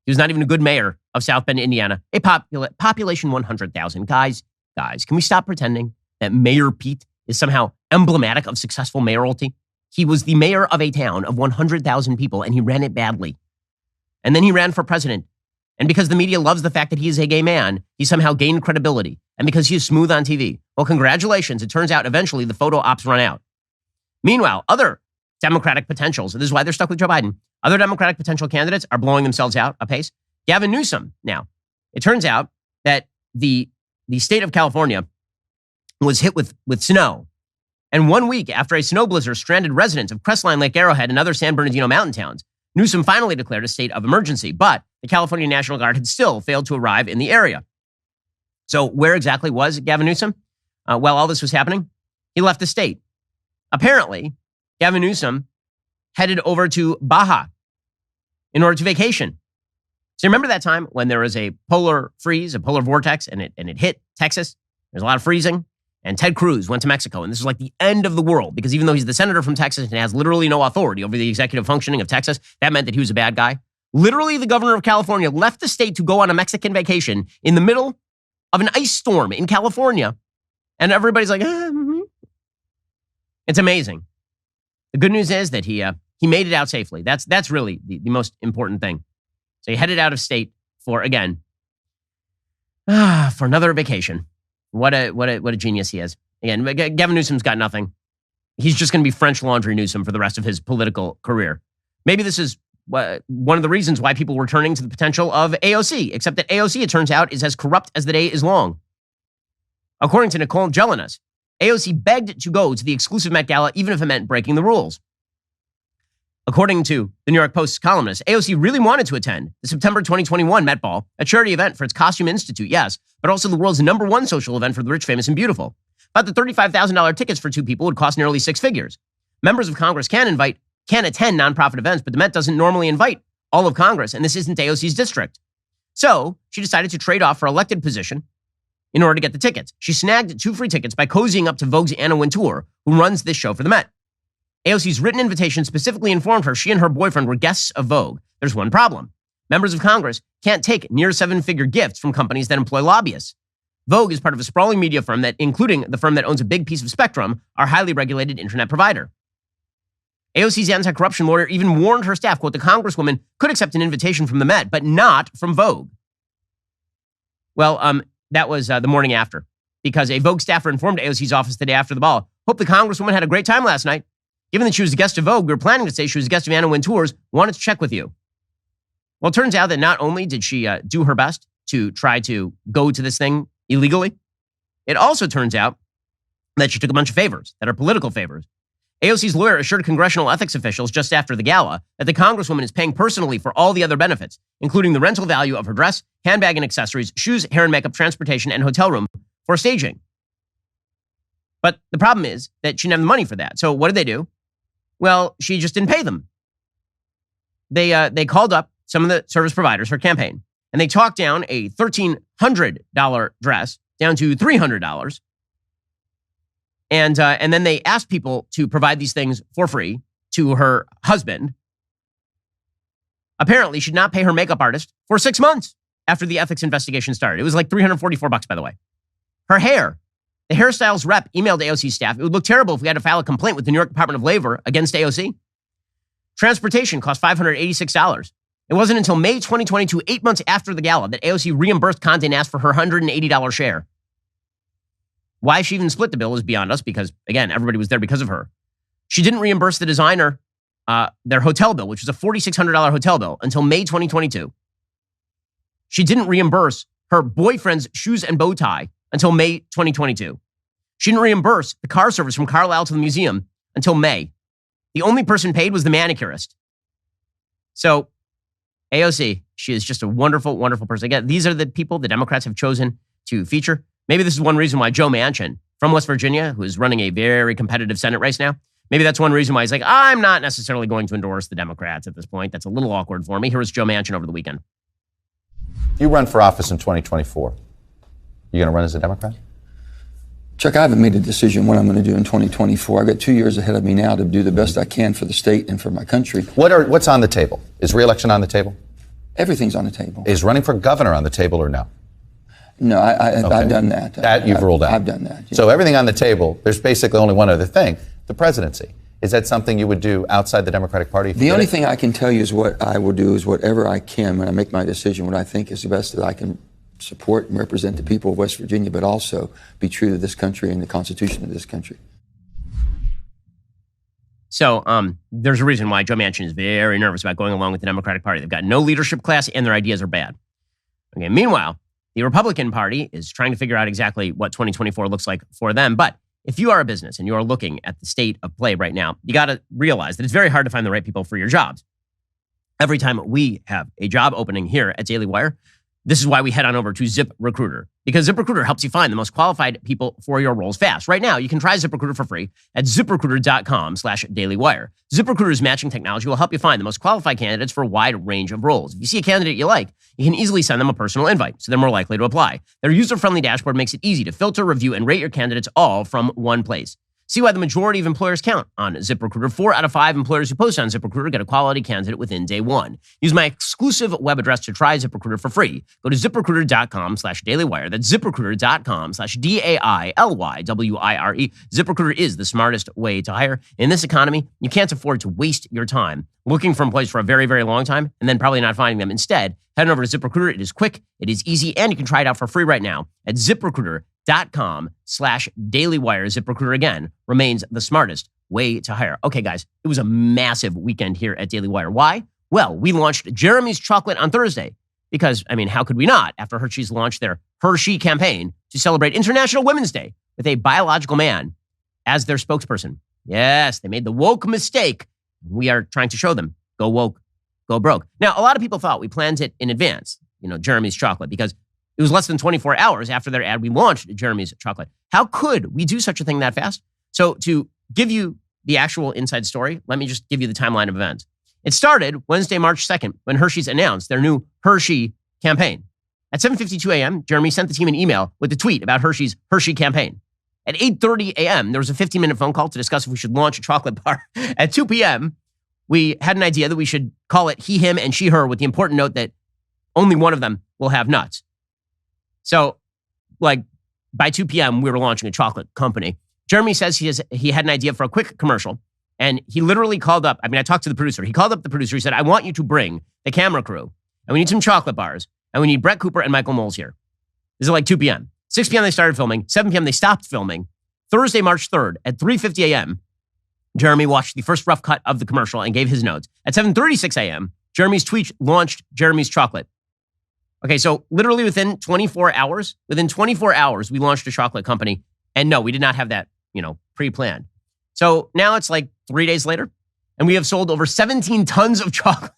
He was not even a good mayor of South Bend, Indiana, a population 100,000. Guys, can we stop pretending that Mayor Pete is somehow emblematic of successful mayoralty? He was the mayor of a town of 100,000 people and he ran it badly. And then he ran for president. And because the media loves the fact that he is a gay man, he somehow gained credibility. And because he is smooth on TV. Well, congratulations. It turns out eventually the photo ops run out. Meanwhile, other Democratic potentials, this is why they're stuck with Joe Biden, other Democratic potential candidates are blowing themselves out apace. Gavin Newsom. Now, it turns out that the state of California was hit with snow. And 1 week after a snow blizzard stranded residents of Crestline, Lake Arrowhead, and other San Bernardino mountain towns, Newsom finally declared a state of emergency, but the California National Guard had still failed to arrive in the area. So where exactly was Gavin Newsom while all this was happening? He left the state. Apparently, Gavin Newsom headed over to Baja in order to vacation. So remember that time when there was a polar freeze, a polar vortex, and it hit Texas? There's a lot of freezing. And Ted Cruz went to Mexico. And this was like the end of the world, because even though he's the senator from Texas and has literally no authority over the executive functioning of Texas, that meant that he was a bad guy. Literally, the governor of California left the state to go on a Mexican vacation in the middle of an ice storm in California. And everybody's like, It's amazing. The good news is that he made it out safely. That's really the most important thing. So he headed out of state for another vacation. What a genius he is. Again, Gavin Newsom's got nothing. He's just going to be French Laundry Newsom for the rest of his political career. Maybe this is one of the reasons why people were turning to the potential of AOC, except that AOC, it turns out, is as corrupt as the day is long. According to Nicole Jelinas, AOC begged to go to the exclusive Met Gala even if it meant breaking the rules. According to the New York Post's columnist, AOC really wanted to attend the September 2021 Met Ball, a charity event for its Costume Institute, yes, but also the world's #1 social event for the rich, famous, and beautiful. But the $35,000 tickets for 2 people would cost nearly 6 figures. Members of Congress can attend nonprofit events, but the Met doesn't normally invite all of Congress, and this isn't AOC's district. So she decided to trade off her elected position in order to get the tickets. She snagged 2 free tickets by cozying up to Vogue's Anna Wintour, who runs this show for the Met. AOC's written invitation specifically informed her she and her boyfriend were guests of Vogue. There's one problem. Members of Congress can't take near 7-figure gifts from companies that employ lobbyists. Vogue is part of a sprawling media firm that, including the firm that owns a big piece of Spectrum, our highly regulated internet provider. AOC's anti-corruption lawyer even warned her staff, quote, the Congresswoman could accept an invitation from the Met, but not from Vogue. Well, that was the morning after, because a Vogue staffer informed AOC's office the day after the ball, hope the Congresswoman had a great time last night. Given that she was a guest of Vogue, we were planning to say she was a guest of Anna Wintour's, wanted to check with you. Well, it turns out that not only did she do her best to try to go to this thing illegally, it also turns out that she took a bunch of favors that are political favors. AOC's lawyer assured congressional ethics officials just after the gala that the Congresswoman is paying personally for all the other benefits, including the rental value of her dress, handbag and accessories, shoes, hair and makeup, transportation, and hotel room for staging. But the problem is that she didn't have the money for that. So what did they do? Well, she just didn't pay them. They called up some of the service providers for campaign, and they talked down a $1,300 dress down to $300. And then they asked people to provide these things for free to her husband. Apparently, she did not pay her makeup artist for 6 months after the ethics investigation started. It was like $344, by the way. Her hair. The hairstyles rep emailed AOC staff, it would look terrible if we had to file a complaint with the New York Department of Labor against AOC. Transportation cost $586. It wasn't until May 2022, 8 months after the gala, that AOC reimbursed Condé Nast for her $180 share. Why she even split the bill is beyond us because, again, everybody was there because of her. She didn't reimburse the designer their hotel bill, which was a $4,600 hotel bill, until May 2022. She didn't reimburse her boyfriend's shoes and bow tie until May 2022. She didn't reimburse the car service from Carlisle to the museum until May. The only person paid was the manicurist. So AOC, she is just a wonderful, wonderful person. Again, these are the people the Democrats have chosen to feature. Maybe this is one reason why Joe Manchin from West Virginia, who is running a very competitive Senate race now, maybe that's one reason why he's like, I'm not necessarily going to endorse the Democrats at this point. That's a little awkward for me. Here was Joe Manchin over the weekend.
You run for office in 2024. You going to run as a Democrat?
Chuck, I haven't made a decision what I'm going to do in 2024. I've got 2 years ahead of me now to do the best I can for the state and for my country.
What's on the table? Is re-election on the table?
Everything's on the table.
Is running for governor on the table or no?
No, I've done that.
That you've ruled out?
I've done that. Yeah.
So everything on the table, there's basically only one other thing, the presidency. Is that something you would do outside the Democratic Party?
The only thing I can tell you is what I will do is whatever I can when I make my decision, what I think is the best that I can support and represent the people of West Virginia, but also be true to this country and the Constitution of this country.
So there's a reason why Joe Manchin is very nervous about going along with the Democratic Party. They've got no leadership class and their ideas are bad. Okay. Meanwhile, the Republican Party is trying to figure out exactly what 2024 looks like for them. But if you are a business and you are looking at the state of play right now, you got to realize that it's very hard to find the right people for your jobs. Every time we have a job opening here at Daily Wire, this is why we head on over to ZipRecruiter, because ZipRecruiter helps you find the most qualified people for your roles fast. Right now, you can try ZipRecruiter for free at ZipRecruiter.com/dailywire. ZipRecruiter's matching technology will help you find the most qualified candidates for a wide range of roles. If you see a candidate you like, you can easily send them a personal invite, so they're more likely to apply. Their user-friendly dashboard makes it easy to filter, review, and rate your candidates all from one place. See why the majority of employers count on ZipRecruiter. 4 out of 5 employers who post on ZipRecruiter get a quality candidate within day one. Use my exclusive web address to try ZipRecruiter for free. Go to ZipRecruiter.com/dailywire. That's ZipRecruiter.com/DAILYWIRE. ZipRecruiter is the smartest way to hire. In this economy, you can't afford to waste your time looking for employees for a very, very long time and then probably not finding them. Instead, head on over to ZipRecruiter. It is quick, it is easy, and you can try it out for free right now at ZipRecruiter.com/dailywire. ZipRecruiter, again, remains the smartest way to hire. Okay, guys, it was a massive weekend here at Daily Wire. Why? Well, we launched Jeremy's Chocolate on Thursday because, I mean, how could we not after Hershey's launched their Hershey campaign to celebrate International Women's Day with a biological man as their spokesperson. Yes, they made the woke mistake. We are trying to show them, go woke, go broke. Now, a lot of people thought we planned it in advance, Jeremy's Chocolate, because it was less than 24 hours after their ad, we launched Jeremy's Chocolate. How could we do such a thing that fast? So to give you the actual inside story, let me just give you the timeline of events. It started Wednesday, March 2nd, when Hershey's announced their new Hershey campaign. At 7:52 a.m., Jeremy sent the team an email with a tweet about Hershey's Hershey campaign. At 8:30 a.m., there was a 15-minute phone call to discuss if we should launch a chocolate bar. At 2 p.m., we had an idea that we should call it he, him, and she, her, with the important note that only one of them will have nuts. So, by 2 p.m., we were launching a chocolate company. Jeremy says he had an idea for a quick commercial, and he literally called up. I talked to the producer. He called up the producer. He said, I want you to bring the camera crew, and we need some chocolate bars, and we need Brett Cooper and Michael Knowles here. This is 2 p.m. 6 p.m., they started filming. 7 p.m., they stopped filming. Thursday, March 3rd, at 3:50 a.m., Jeremy watched the first rough cut of the commercial and gave his notes. At 7:36 a.m., Jeremy's tweet launched Jeremy's Chocolate. Okay, so literally within 24 hours, we launched a chocolate company. And no, we did not have that, pre-planned. So now it's 3 days later, and we have sold over 17 tons of chocolate.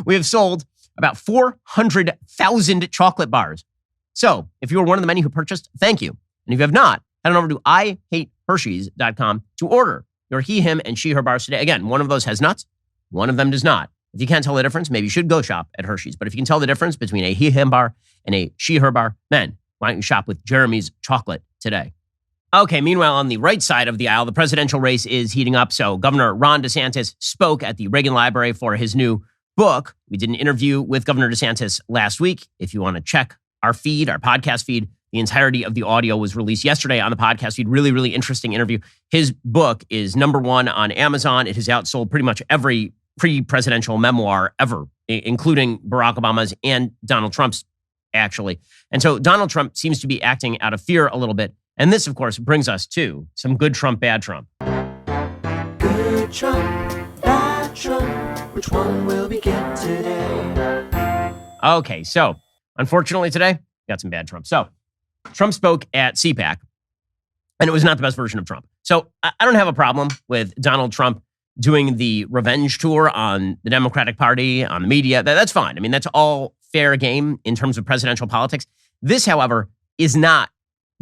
We have sold about 400,000 chocolate bars. So if you were one of the many who purchased, thank you. And if you have not, head on over to IHateHershey's.com to order your he, him, and she, her bars today. Again, one of those has nuts, one of them does not. If you can't tell the difference, maybe you should go shop at Hershey's. But if you can tell the difference between a he, him bar and a she, her bar, then why don't you shop with Jeremy's Chocolate today? Okay, meanwhile, on the right side of the aisle, the presidential race is heating up. So Governor Ron DeSantis spoke at the Reagan Library for his new book. We did an interview with Governor DeSantis last week. If you want to check our feed, our podcast feed, the entirety of the audio was released yesterday on the podcast feed. Really, really interesting interview. His book is #1 on Amazon. It has outsold pretty much every pre-presidential memoir ever, including Barack Obama's and Donald Trump's, actually. And so Donald Trump seems to be acting out of fear a little bit. And this, of course, brings us to some good Trump, bad Trump.
Good Trump, bad Trump, which one will we get today?
Okay, so unfortunately today, we got some bad Trump. So Trump spoke at CPAC, and it was not the best version of Trump. So I don't have a problem with Donald Trump doing the revenge tour on the Democratic Party, on the media. That's fine. That's all fair game in terms of presidential politics. This, however, is not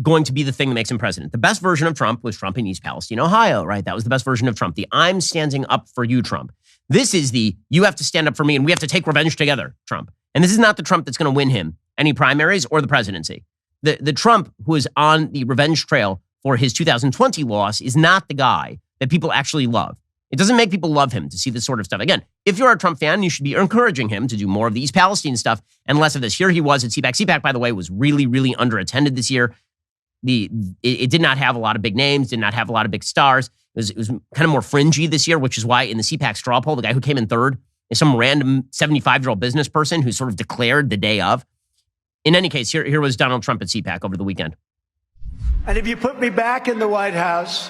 going to be the thing that makes him president. The best version of Trump was Trump in East Palestine, Ohio, right? That was the best version of Trump. The I'm standing up for you Trump. This is the you have to stand up for me and we have to take revenge together Trump. And this is not the Trump that's going to win him any primaries or the presidency. The Trump who is on the revenge trail for his 2020 loss is not the guy that people actually love. It doesn't make people love him to see this sort of stuff. Again, if you're a Trump fan, you should be encouraging him to do more of the East Palestine stuff and less of this. Here he was at CPAC. CPAC, by the way, was really, really underattended this year. It did not have a lot of big names, did not have a lot of big stars. It was kind of more fringy this year, which is why in the CPAC straw poll, the guy who came in third is some random 75-year-old business person who sort of declared the day of. In any case, here was Donald Trump at CPAC over the weekend.
And if you put me back in the White House,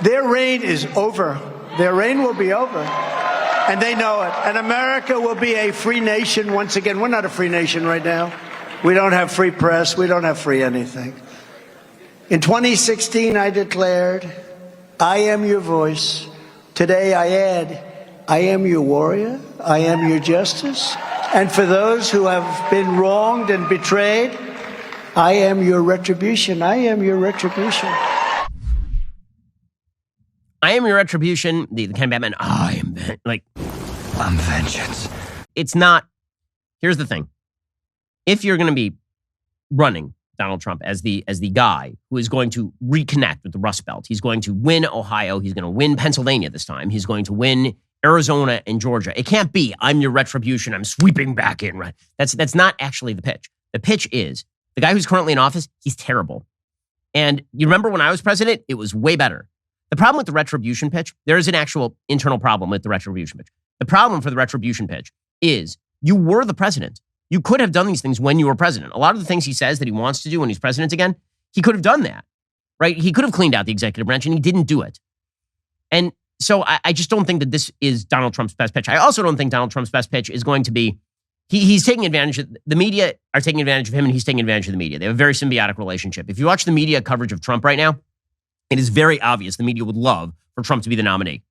their reign is over. Their reign will be over. And they know it. And America will be a free nation once again. We're not a free nation right now. We don't have free press. We don't have free anything. In 2016, I declared, I am your voice. Today I add, I am your warrior. I am your justice. And for those who have been wronged and betrayed, I am your retribution. I am your retribution.
I am your retribution. The kind of Batman, I'm
vengeance.
It's not. Here's the thing. If you're going to be running Donald Trump as the guy who is going to reconnect with the Rust Belt, he's going to win Ohio, he's going to win Pennsylvania this time, he's going to win Arizona and Georgia. It can't be, I'm your retribution, I'm sweeping back in. Right? That's not actually the pitch. The pitch is, the guy who's currently in office, he's terrible. And you remember when I was president, it was way better. The problem with the retribution pitch, there is an actual internal problem with the retribution pitch. The problem for the retribution pitch is you were the president. You could have done these things when you were president. A lot of the things he says that he wants to do when he's president again, he could have done that, right? He could have cleaned out the executive branch and he didn't do it. And so I just don't think that this is Donald Trump's best pitch. I also don't think Donald Trump's best pitch is going to be, he's taking advantage of, the media are taking advantage of him and he's taking advantage of the media. They have a very symbiotic relationship. If you watch the media coverage of Trump right now, it is very obvious the media would love for Trump to be the nominee.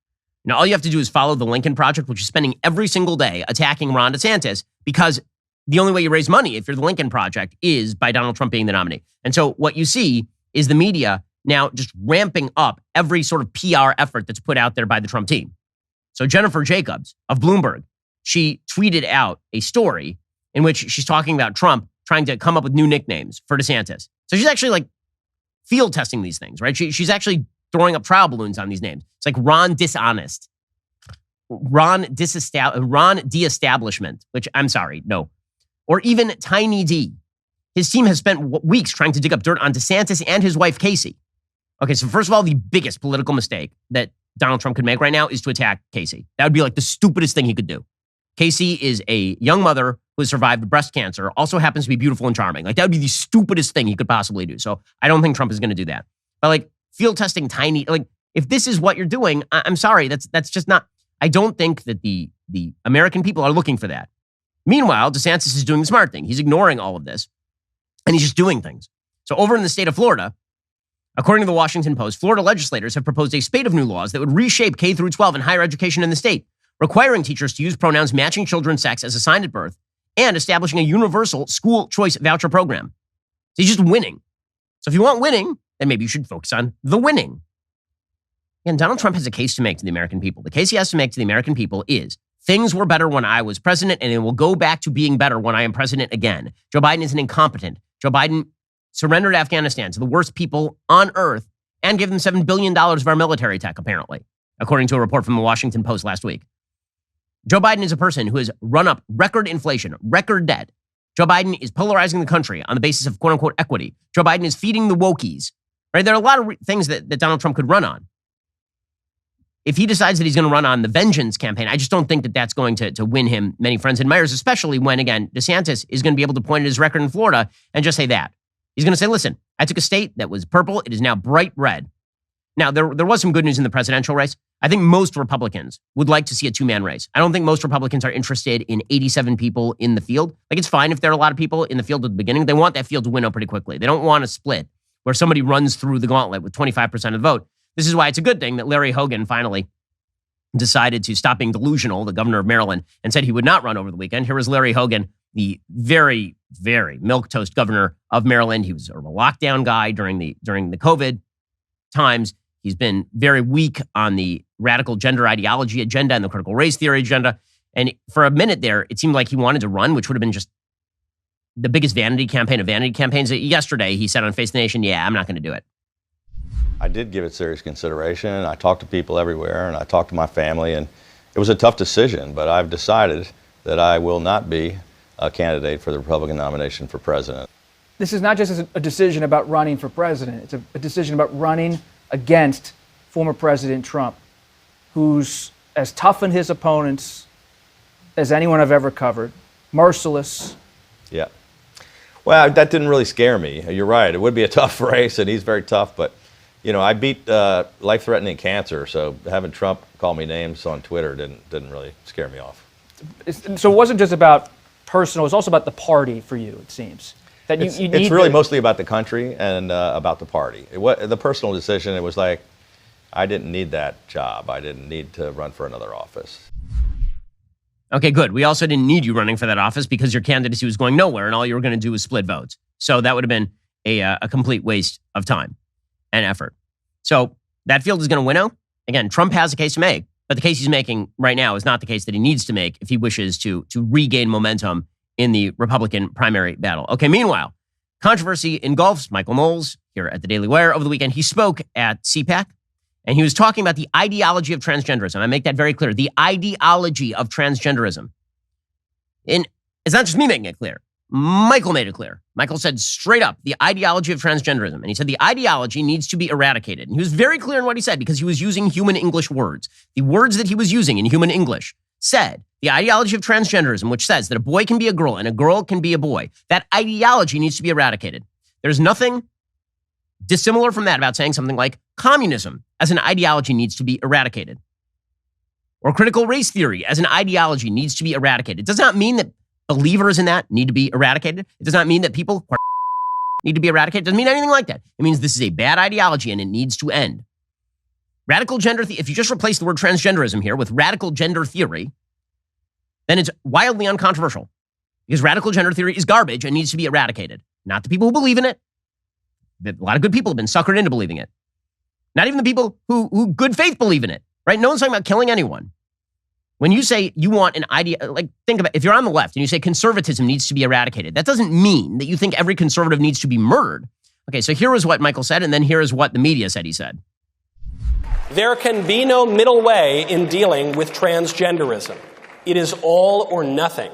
Now, all you have to do is follow the Lincoln Project, which is spending every single day attacking Ron DeSantis, because the only way you raise money if you're the Lincoln Project is by Donald Trump being the nominee. And so what you see is the media now just ramping up every sort of PR effort that's put out there by the Trump team. So Jennifer Jacobs of Bloomberg, she tweeted out a story in which she's talking about Trump trying to come up with new nicknames for DeSantis. So she's actually like field testing these things, right? She's actually throwing up trial balloons on these names. It's like Ron Dishonest, Ron De-establishment, which I'm sorry, no. Or even Tiny D. His team has spent weeks trying to dig up dirt on DeSantis and his wife, Casey. Okay, so first of all, the biggest political mistake that Donald Trump could make right now is to attack Casey. That would be like the stupidest thing he could do. Casey is a young mother who has survived breast cancer, also happens to be beautiful and charming. Like, that would be the stupidest thing he could possibly do. So I don't think Trump is going to do that. But like field testing Tiny, like if this is what you're doing, I'm sorry, that's just not, I don't think that the American people are looking for that. Meanwhile, DeSantis is doing the smart thing. He's ignoring all of this and he's just doing things. So over in the state of Florida, according to the Washington Post, Florida legislators have proposed a spate of new laws that would reshape K through 12 and higher education in the state, requiring teachers to use pronouns matching children's sex as assigned at birth and establishing a universal school choice voucher program. So he's just winning. So if you want winning, then maybe you should focus on the winning. And Donald Trump has a case to make to the American people. The case he has to make to the American people is things were better when I was president, and it will go back to being better when I am president again. Joe Biden is an incompetent. Joe Biden surrendered Afghanistan to the worst people on earth and gave them $7 billion of our military tech, apparently, according to a report from the Washington Post last week. Joe Biden is a person who has run up record inflation, record debt. Joe Biden is polarizing the country on the basis of quote unquote equity. Joe Biden is feeding the wokies, right? There are a lot of things that Donald Trump could run on. If he decides that he's going to run on the vengeance campaign, I just don't think that that's going to win him many friends and admirers, especially when, again, DeSantis is going to be able to point at his record in Florida and just say that. He's going to say, listen, I took a state that was purple. It is now bright red. Now, there was some good news in the presidential race. I think most Republicans would like to see a two-man race. I don't think most Republicans are interested in 87 people in the field. Like, it's fine if there are a lot of people in the field at the beginning. They want that field to win out pretty quickly. They don't want a split where somebody runs through the gauntlet with 25% of the vote. This is why it's a good thing that Larry Hogan finally decided to stop being delusional, the governor of Maryland, and said he would not run over the weekend. Here was Larry Hogan, the very, very milquetoast governor of Maryland. He was sort of a lockdown guy during the COVID times. He's been very weak on the radical gender ideology agenda and the critical race theory agenda. And for a minute there, it seemed like he wanted to run, which would have been just the biggest vanity campaign of vanity campaigns. Yesterday, he said on Face the Nation, yeah, I'm not going to do it.
I did give it serious consideration. I talked to people everywhere, and I talked to my family, and it was a tough decision, but I've decided that I will not be a candidate for the Republican nomination for president.
This is not just a decision about running for president. It's a decision about running against former President Trump, who's as tough on his opponents as anyone I've ever covered, merciless.
Yeah. Well, that didn't really scare me. You're right. It would be a tough race, and he's very tough, but you know, I beat life-threatening cancer, so having Trump call me names on Twitter didn't really scare me off.
So it wasn't just about personal; it was also about the party for you. It seems That
it's
you need
really mostly about the country and about the party. The personal decision, it was like, I didn't need that job. I didn't need to run for another office.
Okay, good. We also didn't need you running for that office because your candidacy was going nowhere and all you were going to do was split votes. So that would have been a complete waste of time and effort. So that field is going to winnow. Again, Trump has a case to make, but the case he's making right now is not the case that he needs to make if he wishes to regain momentum in the Republican primary battle. Okay, meanwhile, controversy engulfs Michael Knowles here at the Daily Wire over the weekend. He spoke at CPAC. And he was talking about the ideology of transgenderism. I make that very clear. The ideology of transgenderism. And it's not just me making it clear. Michael made it clear. Michael said straight up, the ideology of transgenderism. And he said the ideology needs to be eradicated. And he was very clear in what he said because he was using human English words. The words that he was using in human English said the ideology of transgenderism, which says that a boy can be a girl and a girl can be a boy. That ideology needs to be eradicated. There's nothing dissimilar from that about saying something like communism as an ideology needs to be eradicated. Or critical race theory as an ideology needs to be eradicated. It does not mean that believers in that need to be eradicated. It does not mean that people need to be eradicated. It doesn't mean anything like that. It means this is a bad ideology and it needs to end. Radical gender if you just replace the word transgenderism here with radical gender theory, then it's wildly uncontroversial. Because radical gender theory is garbage and needs to be eradicated. Not the people who believe in it. A lot of good people have been suckered into believing it. Not even the people who good faith believe in it, right? No one's talking about killing anyone. When you say you want an idea, like think about if you're on the left and you say conservatism needs to be eradicated, that doesn't mean that you think every conservative needs to be murdered. Okay, so here is what Michael said, and then here is what the media said he said.
There can be no middle way in dealing with transgenderism. It is all or nothing.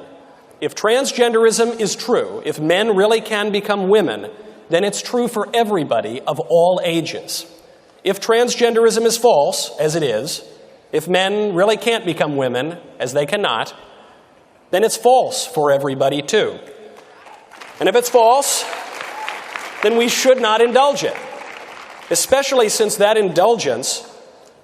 If transgenderism is true, if men really can become women, then it's true for everybody of all ages. If transgenderism is false, as it is, if men really can't become women, as they cannot, then it's false for everybody too. And if it's false, then we should not indulge it, especially since that indulgence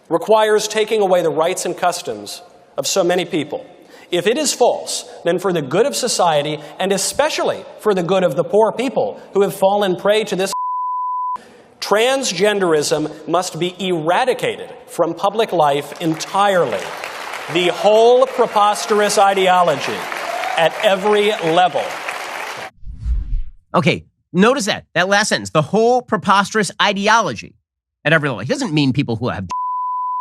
requires taking away the rights and customs of so many people. If it is false, then for the good of society, and especially for the good of the poor people who have fallen prey to this, transgenderism must be eradicated from public life entirely. The whole preposterous ideology at every level.
Okay, notice that last sentence, the whole preposterous ideology at every level. He doesn't mean people who have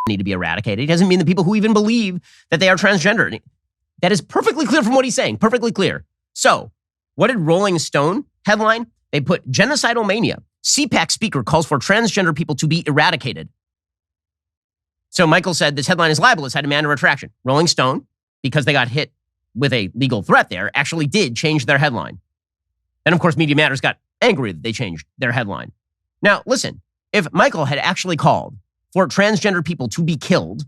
need to be eradicated. He doesn't mean the people who even believe that they are transgender. That is perfectly clear from what he's saying, perfectly clear. So, what did Rolling Stone headline? They put genocidal mania. CPAC speaker calls for transgender people to be eradicated. So Michael said this headline is libelous, had to demand a retraction. Rolling Stone, because they got hit with a legal threat there, actually did change their headline. Then, of course, Media Matters got angry that they changed their headline. Now, listen, if Michael had actually called for transgender people to be killed,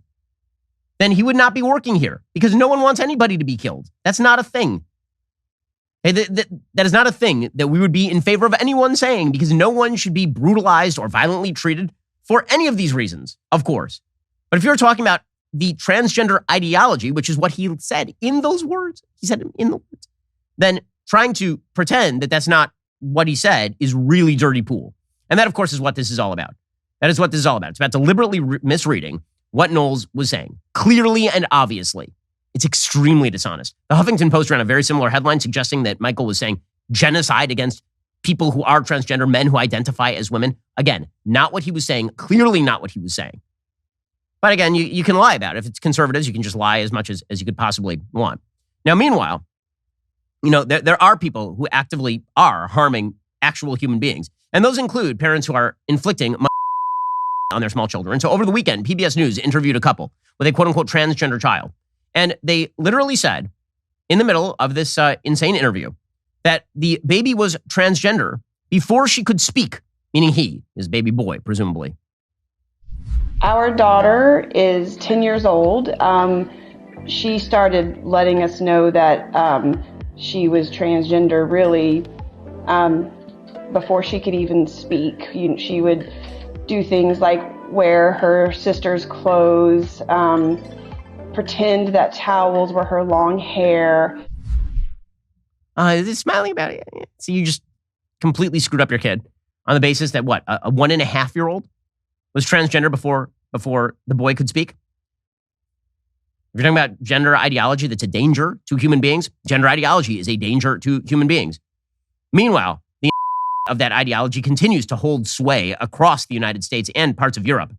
then he would not be working here because no one wants anybody to be killed. That's not a thing. That is not a thing that we would be in favor of anyone saying because no one should be brutalized or violently treated for any of these reasons, of course. But if you're talking about the transgender ideology, which is what he said in those words, he said in the words, then trying to pretend that that's not what he said is really dirty pool. And that, of course, is what this is all about. That is what this is all about. It's about deliberately misreading what Knowles was saying, clearly and obviously. It's extremely dishonest. The Huffington Post ran a very similar headline suggesting that Michael was saying genocide against people who are transgender, men who identify as women. Again, not what he was saying, clearly not what he was saying. But again, you can lie about it. If it's conservatives, you can just lie as much as you could possibly want. Now, meanwhile, there are people who actively are harming actual human beings. And those include parents who are inflicting on their small children. So over the weekend, PBS News interviewed a couple with a quote-unquote transgender child. And they literally said, in the middle of this insane interview, that the baby was transgender before she could speak, meaning he, his baby boy, presumably.
Our daughter is 10 years old. She started letting us know that she was transgender really before she could even speak. She would do things like wear her sister's clothes, pretend that towels were her long hair.
They're smiling about it. So you just completely screwed up your kid on the basis that what, a 1.5-year-old was transgender before the boy could speak? If you're talking about gender ideology that's a danger to human beings, gender ideology is a danger to human beings. Meanwhile, the of that ideology continues to hold sway across the United States and parts of Europe.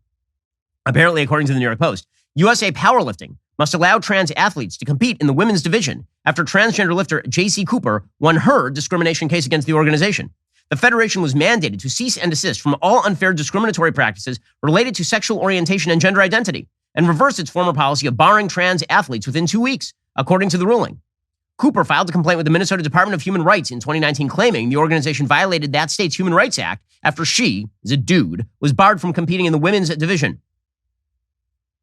Apparently, according to the New York Post, USA Powerlifting must allow trans athletes to compete in the women's division after transgender lifter J.C. Cooper won her discrimination case against the organization. The federation was mandated to cease and desist from all unfair discriminatory practices related to sexual orientation and gender identity and reverse its former policy of barring trans athletes within 2 weeks, according to the ruling. Cooper filed a complaint with the Minnesota Department of Human Rights in 2019 claiming the organization violated that state's Human Rights Act after she, as a dude, was barred from competing in the women's division.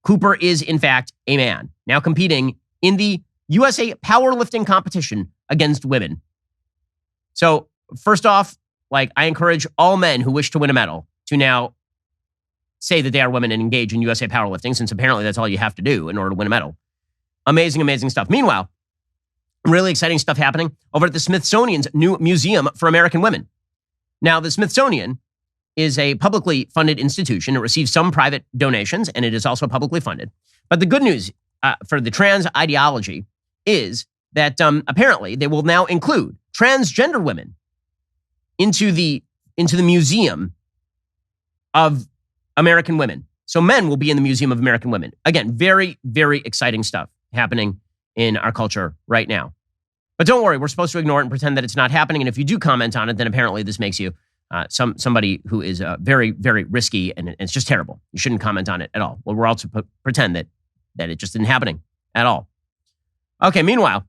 Cooper is, in fact, a man, now competing in the USA powerlifting competition against women. So, first off, I encourage all men who wish to win a medal to now say that they are women and engage in USA powerlifting, since apparently that's all you have to do in order to win a medal. Amazing, amazing stuff. Meanwhile, really exciting stuff happening over at the Smithsonian's new Museum for American Women. Now, the Smithsonian is a publicly funded institution. It receives some private donations, and it is also publicly funded. But the good news for the trans ideology is that apparently they will now include transgender women into the Museum of American Women. So men will be in the Museum of American Women. Again, very, very exciting stuff happening in our culture right now. But don't worry, we're supposed to ignore it and pretend that it's not happening. And if you do comment on it, then apparently this makes you somebody who is very, very risky, and it's just terrible. You shouldn't comment on it at all. Well, we're all to pretend that it just isn't happening at all. Okay, meanwhile,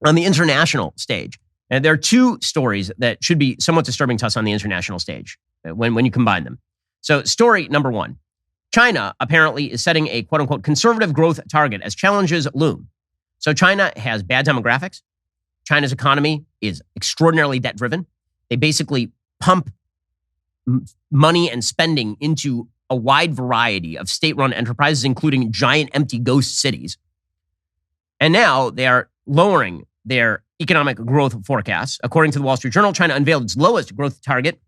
on the international stage, and there are two stories that should be somewhat disturbing to us on the international stage when you combine them. So story number one, China apparently is setting a quote-unquote conservative growth target as challenges loom. So China has bad demographics. China's economy is extraordinarily debt-driven. They basically pump money and spending into a wide variety of state-run enterprises, including giant empty ghost cities. And now they are lowering their economic growth forecasts. According to the Wall Street Journal, China unveiled its lowest growth target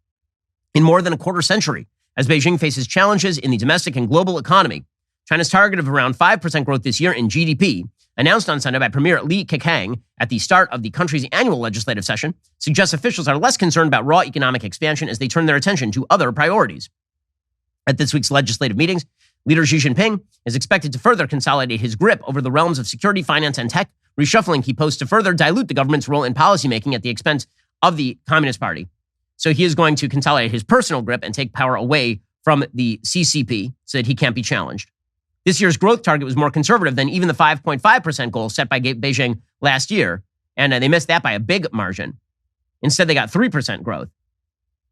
in more than a quarter century as Beijing faces challenges in the domestic and global economy. China's target of around 5% growth this year in GDP, announced on Sunday by Premier Li Keqiang at the start of the country's annual legislative session, suggests officials are less concerned about raw economic expansion as they turn their attention to other priorities. At this week's legislative meetings, leader Xi Jinping is expected to further consolidate his grip over the realms of security, finance, and tech, reshuffling key posts to further dilute the government's role in policymaking at the expense of the Communist Party. So he is going to consolidate his personal grip and take power away from the CCP so that he can't be challenged. This year's growth target was more conservative than even the 5.5% goal set by Beijing last year, and they missed that by a big margin. Instead, they got 3% growth.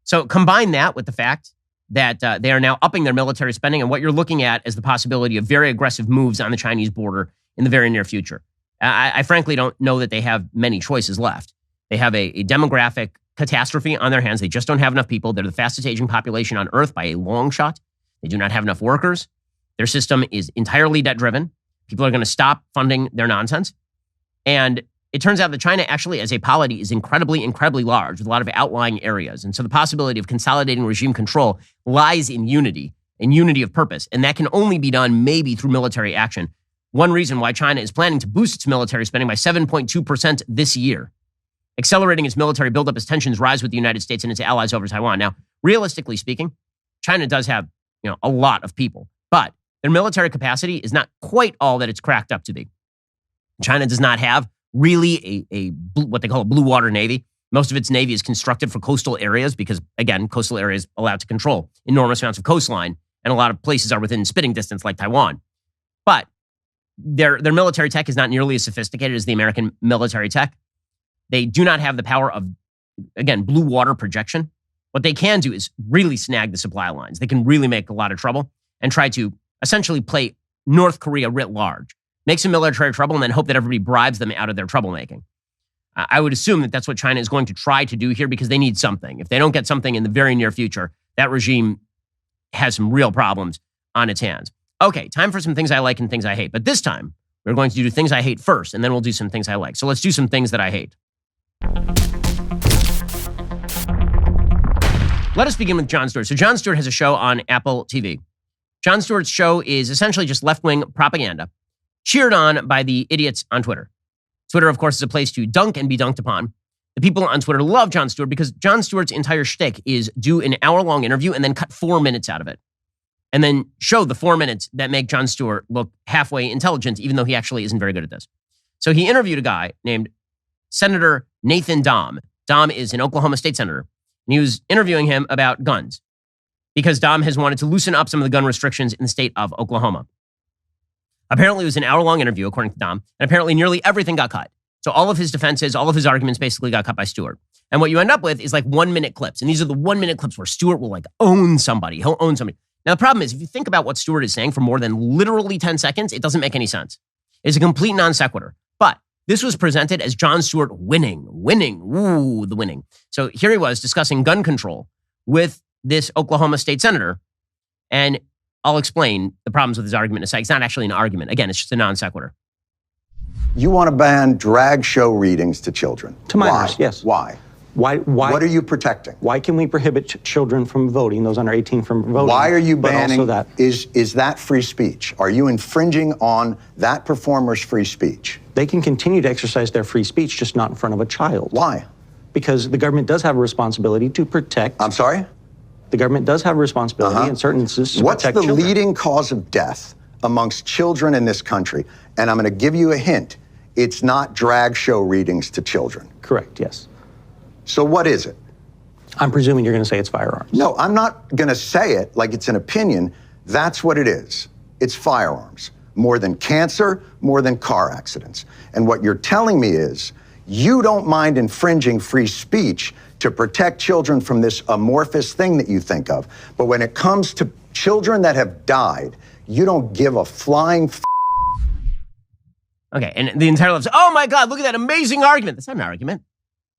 So combine that with the fact that they are now upping their military spending, and what you're looking at is the possibility of very aggressive moves on the Chinese border in the very near future. I frankly don't know that they have many choices left. They have a demographic catastrophe on their hands. They just don't have enough people. They're the fastest aging population on Earth by a long shot. They do not have enough workers. Their system is entirely debt-driven. People are going to stop funding their nonsense. And it turns out that China actually, as a polity, is incredibly, incredibly large with a lot of outlying areas. And so the possibility of consolidating regime control lies in unity of purpose. And that can only be done maybe through military action. One reason why China is planning to boost its military spending by 7.2% this year, accelerating its military buildup as tensions rise with the United States and its allies over Taiwan. Now, realistically speaking, China does have a lot of people, but their military capacity is not quite all that it's cracked up to be. China does not have really a what they call a blue water navy. Most of its navy is constructed for coastal areas because, again, coastal areas allowed to control enormous amounts of coastline, and a lot of places are within spitting distance like Taiwan. But their military tech is not nearly as sophisticated as the American military tech. They do not have the power of, again, blue water projection. What they can do is really snag the supply lines. They can really make a lot of trouble and try to essentially play North Korea writ large, make some military trouble, and then hope that everybody bribes them out of their troublemaking. I would assume that that's what China is going to try to do here because they need something. If they don't get something in the very near future, that regime has some real problems on its hands. Okay, time for some things I like and things I hate. But this time, we're going to do things I hate first, and then we'll do some things I like. So let's do some things that I hate. Let us begin with Jon Stewart. So Jon Stewart has a show on Apple TV. Jon Stewart's show is essentially just left-wing propaganda, cheered on by the idiots on Twitter. Twitter, of course, is a place to dunk and be dunked upon. The people on Twitter love Jon Stewart because Jon Stewart's entire shtick is do an hour-long interview and then cut 4 minutes out of it. And then show the 4 minutes that make Jon Stewart look halfway intelligent, even though he actually isn't very good at this. So he interviewed a guy named Senator Nathan Dahm. Dahm is an Oklahoma state senator. And he was interviewing him about guns because Dahm has wanted to loosen up some of the gun restrictions in the state of Oklahoma. Apparently, it was an hour-long interview, according to Dahm, and apparently nearly everything got cut. So all of his defenses, all of his arguments basically got cut by Stewart. And what you end up with is like 1 minute clips. And these are the 1 minute clips where Stewart will like own somebody. He'll own somebody. Now, the problem is, if you think about what Stewart is saying for more than literally 10 seconds, it doesn't make any sense. It's a complete non sequitur. But this was presented as Jon Stewart winning. Ooh, the winning. So here he was discussing gun control with this Oklahoma state senator. And I'll explain the problems with his argument in a second. It's not actually an argument. Again, it's just a non sequitur.
You want to ban drag show readings to children?
To minors,
Why?
yes.
Why?
Why?
What are you protecting?
Why can we prohibit children from voting, those under 18 from voting?
Why are you banning?
Also that?
Is that free speech? Are you infringing on that performer's free speech?
They can continue to exercise their free speech, just not in front of a child.
Why?
Because the government does have a responsibility to protect.
I'm sorry?
The government does have a responsibility in certain instances to
What's
protect
the
children.
leading cause of death amongst children in this country? And I'm going to give you a hint. It's not drag show readings to children.
Correct, yes.
So what is it?
I'm presuming you're going to say it's firearms.
No, I'm not going to say it like it's an opinion. That's what it is. It's firearms. More than cancer, more than car accidents. And what you're telling me is you don't mind infringing free speech to protect children from this amorphous thing that you think of. But when it comes to children that have died, you don't give a flying
Okay, and the entire left says, oh my God, look at that amazing argument. That's not an argument.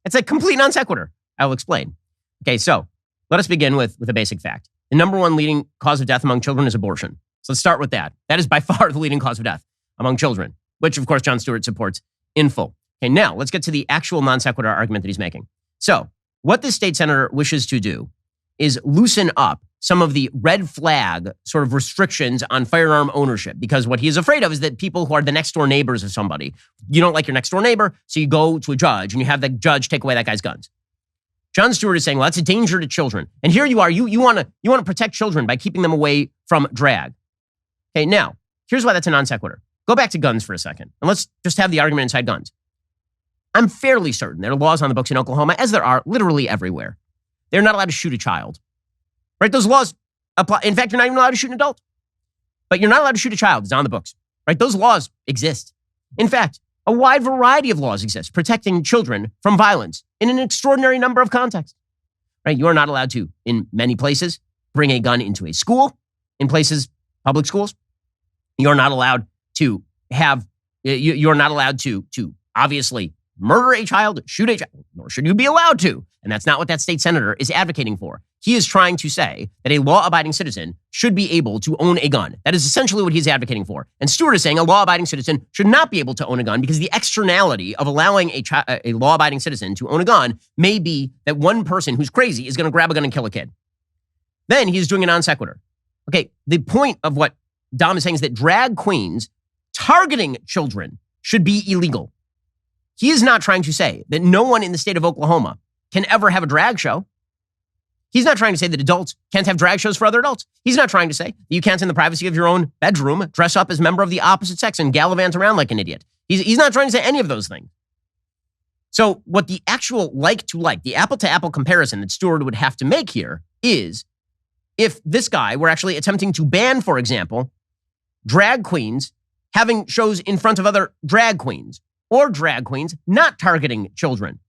It's a complete non sequitur. I will explain. Okay, so let us begin with a basic fact. The number one leading cause of death among children is abortion. So let's start with that. That is by far the leading cause of death among children, which of course Jon Stewart supports in full. Okay, now let's get to the actual non sequitur argument that he's making. So what this state senator wishes to do is loosen up some of the red flag sort of restrictions on firearm ownership, because what he is afraid of is that people who are the next door neighbors of somebody, you don't like your next door neighbor, so you go to a judge and you have the judge take away that guy's guns. Jon Stewart is saying, well, that's a danger to children. And here you are, you want to protect children by keeping them away from drag. Okay, now, here's why that's a non sequitur. Go back to guns for a second, and let's just have the argument inside guns. I'm fairly certain there are laws on the books in Oklahoma, as there are literally everywhere. They're not allowed to shoot a child. Right? Those laws apply. In fact, you're not even allowed to shoot an adult. But you're not allowed to shoot a child. It's on the books. Right? Those laws exist. In fact, a wide variety of laws exist protecting children from violence in an extraordinary number of contexts. Right? You are not allowed to, in many places, bring a gun into a school. In places, public schools, you're not allowed to have, you're not allowed to obviously murder a child, shoot a child, nor should you be allowed to. And that's not what that state senator is advocating for. He is trying to say that a law-abiding citizen should be able to own a gun. That is essentially what he's advocating for. And Stewart is saying a law-abiding citizen should not be able to own a gun because the externality of allowing a law-abiding citizen to own a gun may be that one person who's crazy is going to grab a gun and kill a kid. Then he's doing a non sequitur. Okay, the point of what Dom is saying is that drag queens targeting children should be illegal. He is not trying to say that no one in the state of Oklahoma can ever have a drag show. He's not trying to say that adults can't have drag shows for other adults. He's not trying to say that you can't, in the privacy of your own bedroom, dress up as a member of the opposite sex and gallivant around like an idiot. He's not trying to say any of those things. So what the actual the apple-to-apple comparison that Stewart would have to make here is if this guy were actually attempting to ban, for example, drag queens having shows in front of other drag queens or drag queens not targeting children.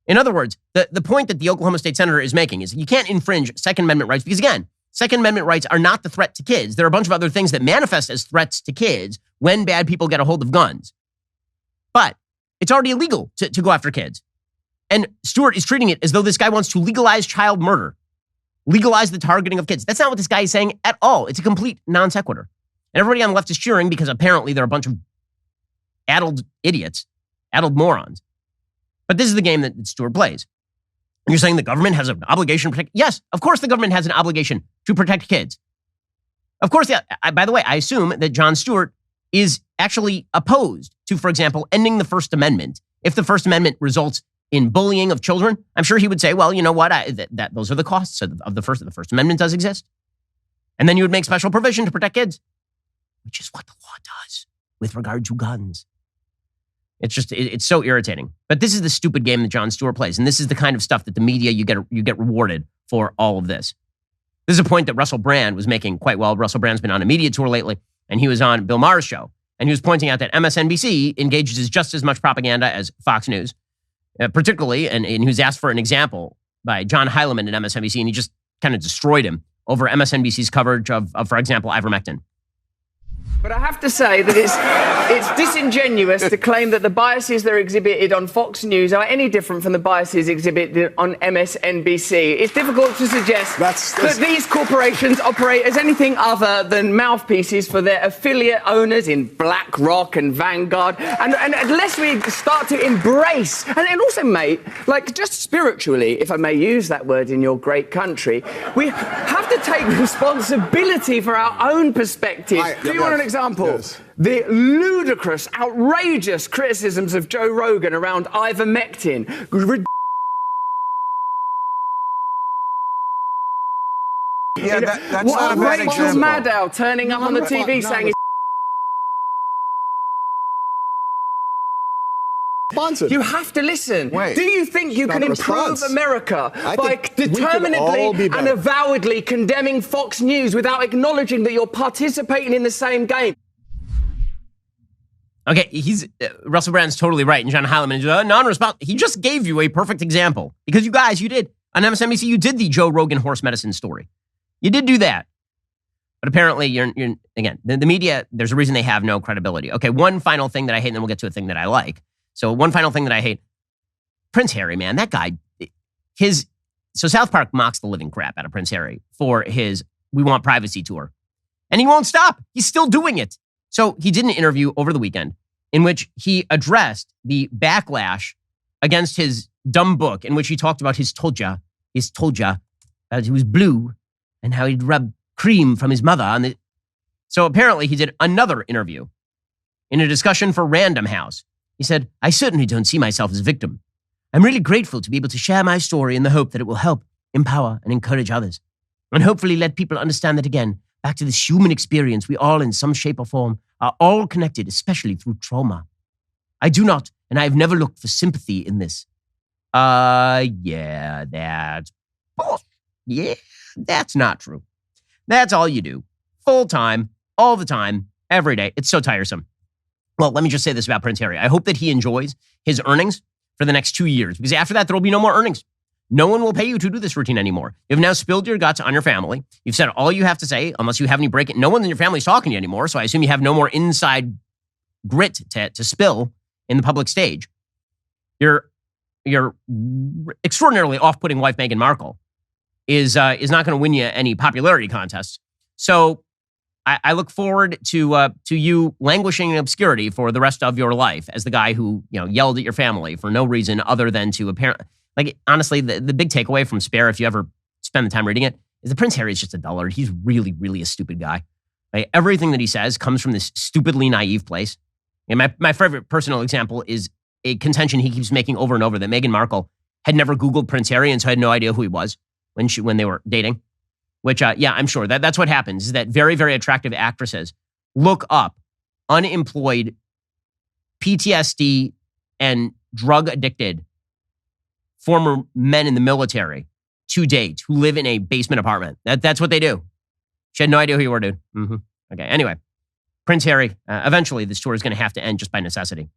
In other words, the point that the Oklahoma State Senator is making is you can't infringe Second Amendment rights because, again, Second Amendment rights are not the threat to kids. There are a bunch of other things that manifest as threats to kids when bad people get a hold of guns. But it's already illegal to go after kids. And Stewart is treating it as though this guy wants to legalize child murder, legalize the targeting of kids. That's not what this guy is saying at all. It's a complete non sequitur. And everybody on the left is cheering because apparently they're a bunch of addled idiots, addled morons. But this is the game that Stewart plays. You're saying the government has an obligation to protect? Yes, of course the government has an obligation to protect kids. Of course, by the way, I assume that Jon Stewart is actually opposed to, for example, ending the First Amendment. If the First Amendment results in bullying of children, I'm sure he would say, well, you know what, those are the costs of the First Amendment does exist. And then you would make special provision to protect kids, which is what the law does with regard to guns. It's so irritating. But this is the stupid game that Jon Stewart plays. And this is the kind of stuff that the media, you get rewarded for all of this. This is a point that Russell Brand was making quite well. Russell Brand's been on a media tour lately, and he was on Bill Maher's show. And he was pointing out that MSNBC engages in just as much propaganda as Fox News, particularly, and he was asked for an example by John Heilemann at MSNBC, and he just kind of destroyed him over MSNBC's coverage of, for example, ivermectin.
But I have to say that it's disingenuous to claim that the biases that are exhibited on Fox News are any different from the biases exhibited on MSNBC. It's difficult to suggest that these corporations operate as anything other than mouthpieces for their affiliate owners in BlackRock and Vanguard. And unless we start to embrace, and also, mate, like just spiritually, if I may use that word in your great country, we have to take responsibility for our own perspective. Do you want an example? Yes. The ludicrous, outrageous criticisms of Joe Rogan around ivermectin.
Yeah, that's not a bad
Rachel
example.
Maddow turning up on the TV saying
Sponsored.
You have to listen.
Wait,
do you think you can improve America by determinedly and avowedly condemning Fox News without acknowledging that you're participating in the same game?
Okay, Russell Brand's totally right, and John Heilemann is non-responsive. He just gave you a perfect example because you did on MSNBC. You did the Joe Rogan horse medicine story. You did do that, but apparently you're again the media. There's a reason they have no credibility. Okay, one final thing that I hate, and then we'll get to a thing that I like. So one final thing that I hate, Prince Harry, man, that guy, so South Park mocks the living crap out of Prince Harry for his We Want Privacy tour. And he won't stop. He's still doing it. So he did an interview over the weekend in which he addressed the backlash against his dumb book in which he talked about his told ya, that he was blue and how he'd rub cream from his mother. So apparently he did another interview in a discussion for Random House. He said, I certainly don't see myself as a victim. I'm really grateful to be able to share my story in the hope that it will help, empower, and encourage others. And hopefully let people understand that again, back to this human experience, we all in some shape or form are all connected, especially through trauma. I do not, and I have never looked for sympathy in this. Yeah, that's bullshit. Yeah, that's not true. That's all you do. Full time, all the time, every day. It's so tiresome. Well, let me just say this about Prince Harry. I hope that he enjoys his earnings for the next 2 years, because after that, there will be no more earnings. No one will pay you to do this routine anymore. You've now spilled your guts on your family. You've said all you have to say, unless you have any break. No one in your family is talking to you anymore, so I assume you have no more inside grit to spill in the public stage. Your extraordinarily off-putting wife, Meghan Markle, is not going to win you any popularity contests. So I look forward to you languishing in obscurity for the rest of your life as the guy who yelled at your family for no reason other than to apparently. Like, honestly, the big takeaway from Spare, if you ever spend the time reading it, is that Prince Harry is just a dullard. He's really, really a stupid guy. Like, everything that he says comes from this stupidly naive place. And my favorite personal example is a contention he keeps making over and over that Meghan Markle had never Googled Prince Harry and so had no idea who he was when they were dating. Which, yeah, I'm sure that's what happens, is that very, very attractive actresses look up unemployed, PTSD, and drug-addicted former men in the military to date who live in a basement apartment. That's what they do. She had no idea who you were, dude. Mm-hmm. Okay, anyway. Prince Harry, eventually this tour is going to have to end just by necessity.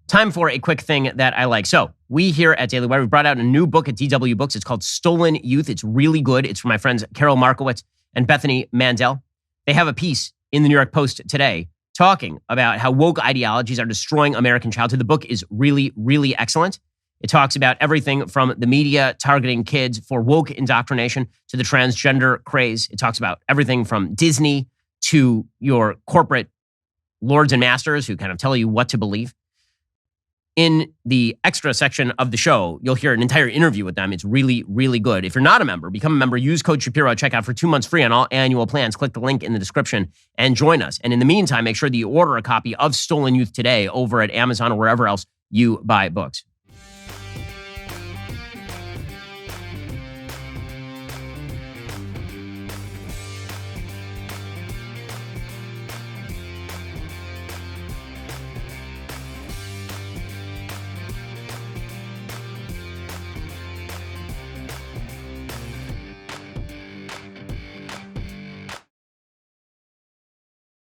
Time for a quick thing that I like. So we here at Daily Wire, we brought out a new book at DW Books. It's called Stolen Youth. It's really good. It's from my friends Carol Markowitz and Bethany Mandel. They have a piece in the New York Post today talking about how woke ideologies are destroying American childhood. The book is really, really excellent. It talks about everything from the media targeting kids for woke indoctrination to the transgender craze. It talks about everything from Disney to your corporate lords and masters who kind of tell you what to believe. in the extra section of the show, you'll hear an entire interview with them. It's really, really good. If you're not a member, become a member. Use code Shapiro at checkout for 2 months free on all annual plans. Click the link in the description and join us. And in the meantime, make sure that you order a copy of Stolen Youth today over at Amazon or wherever else you buy books.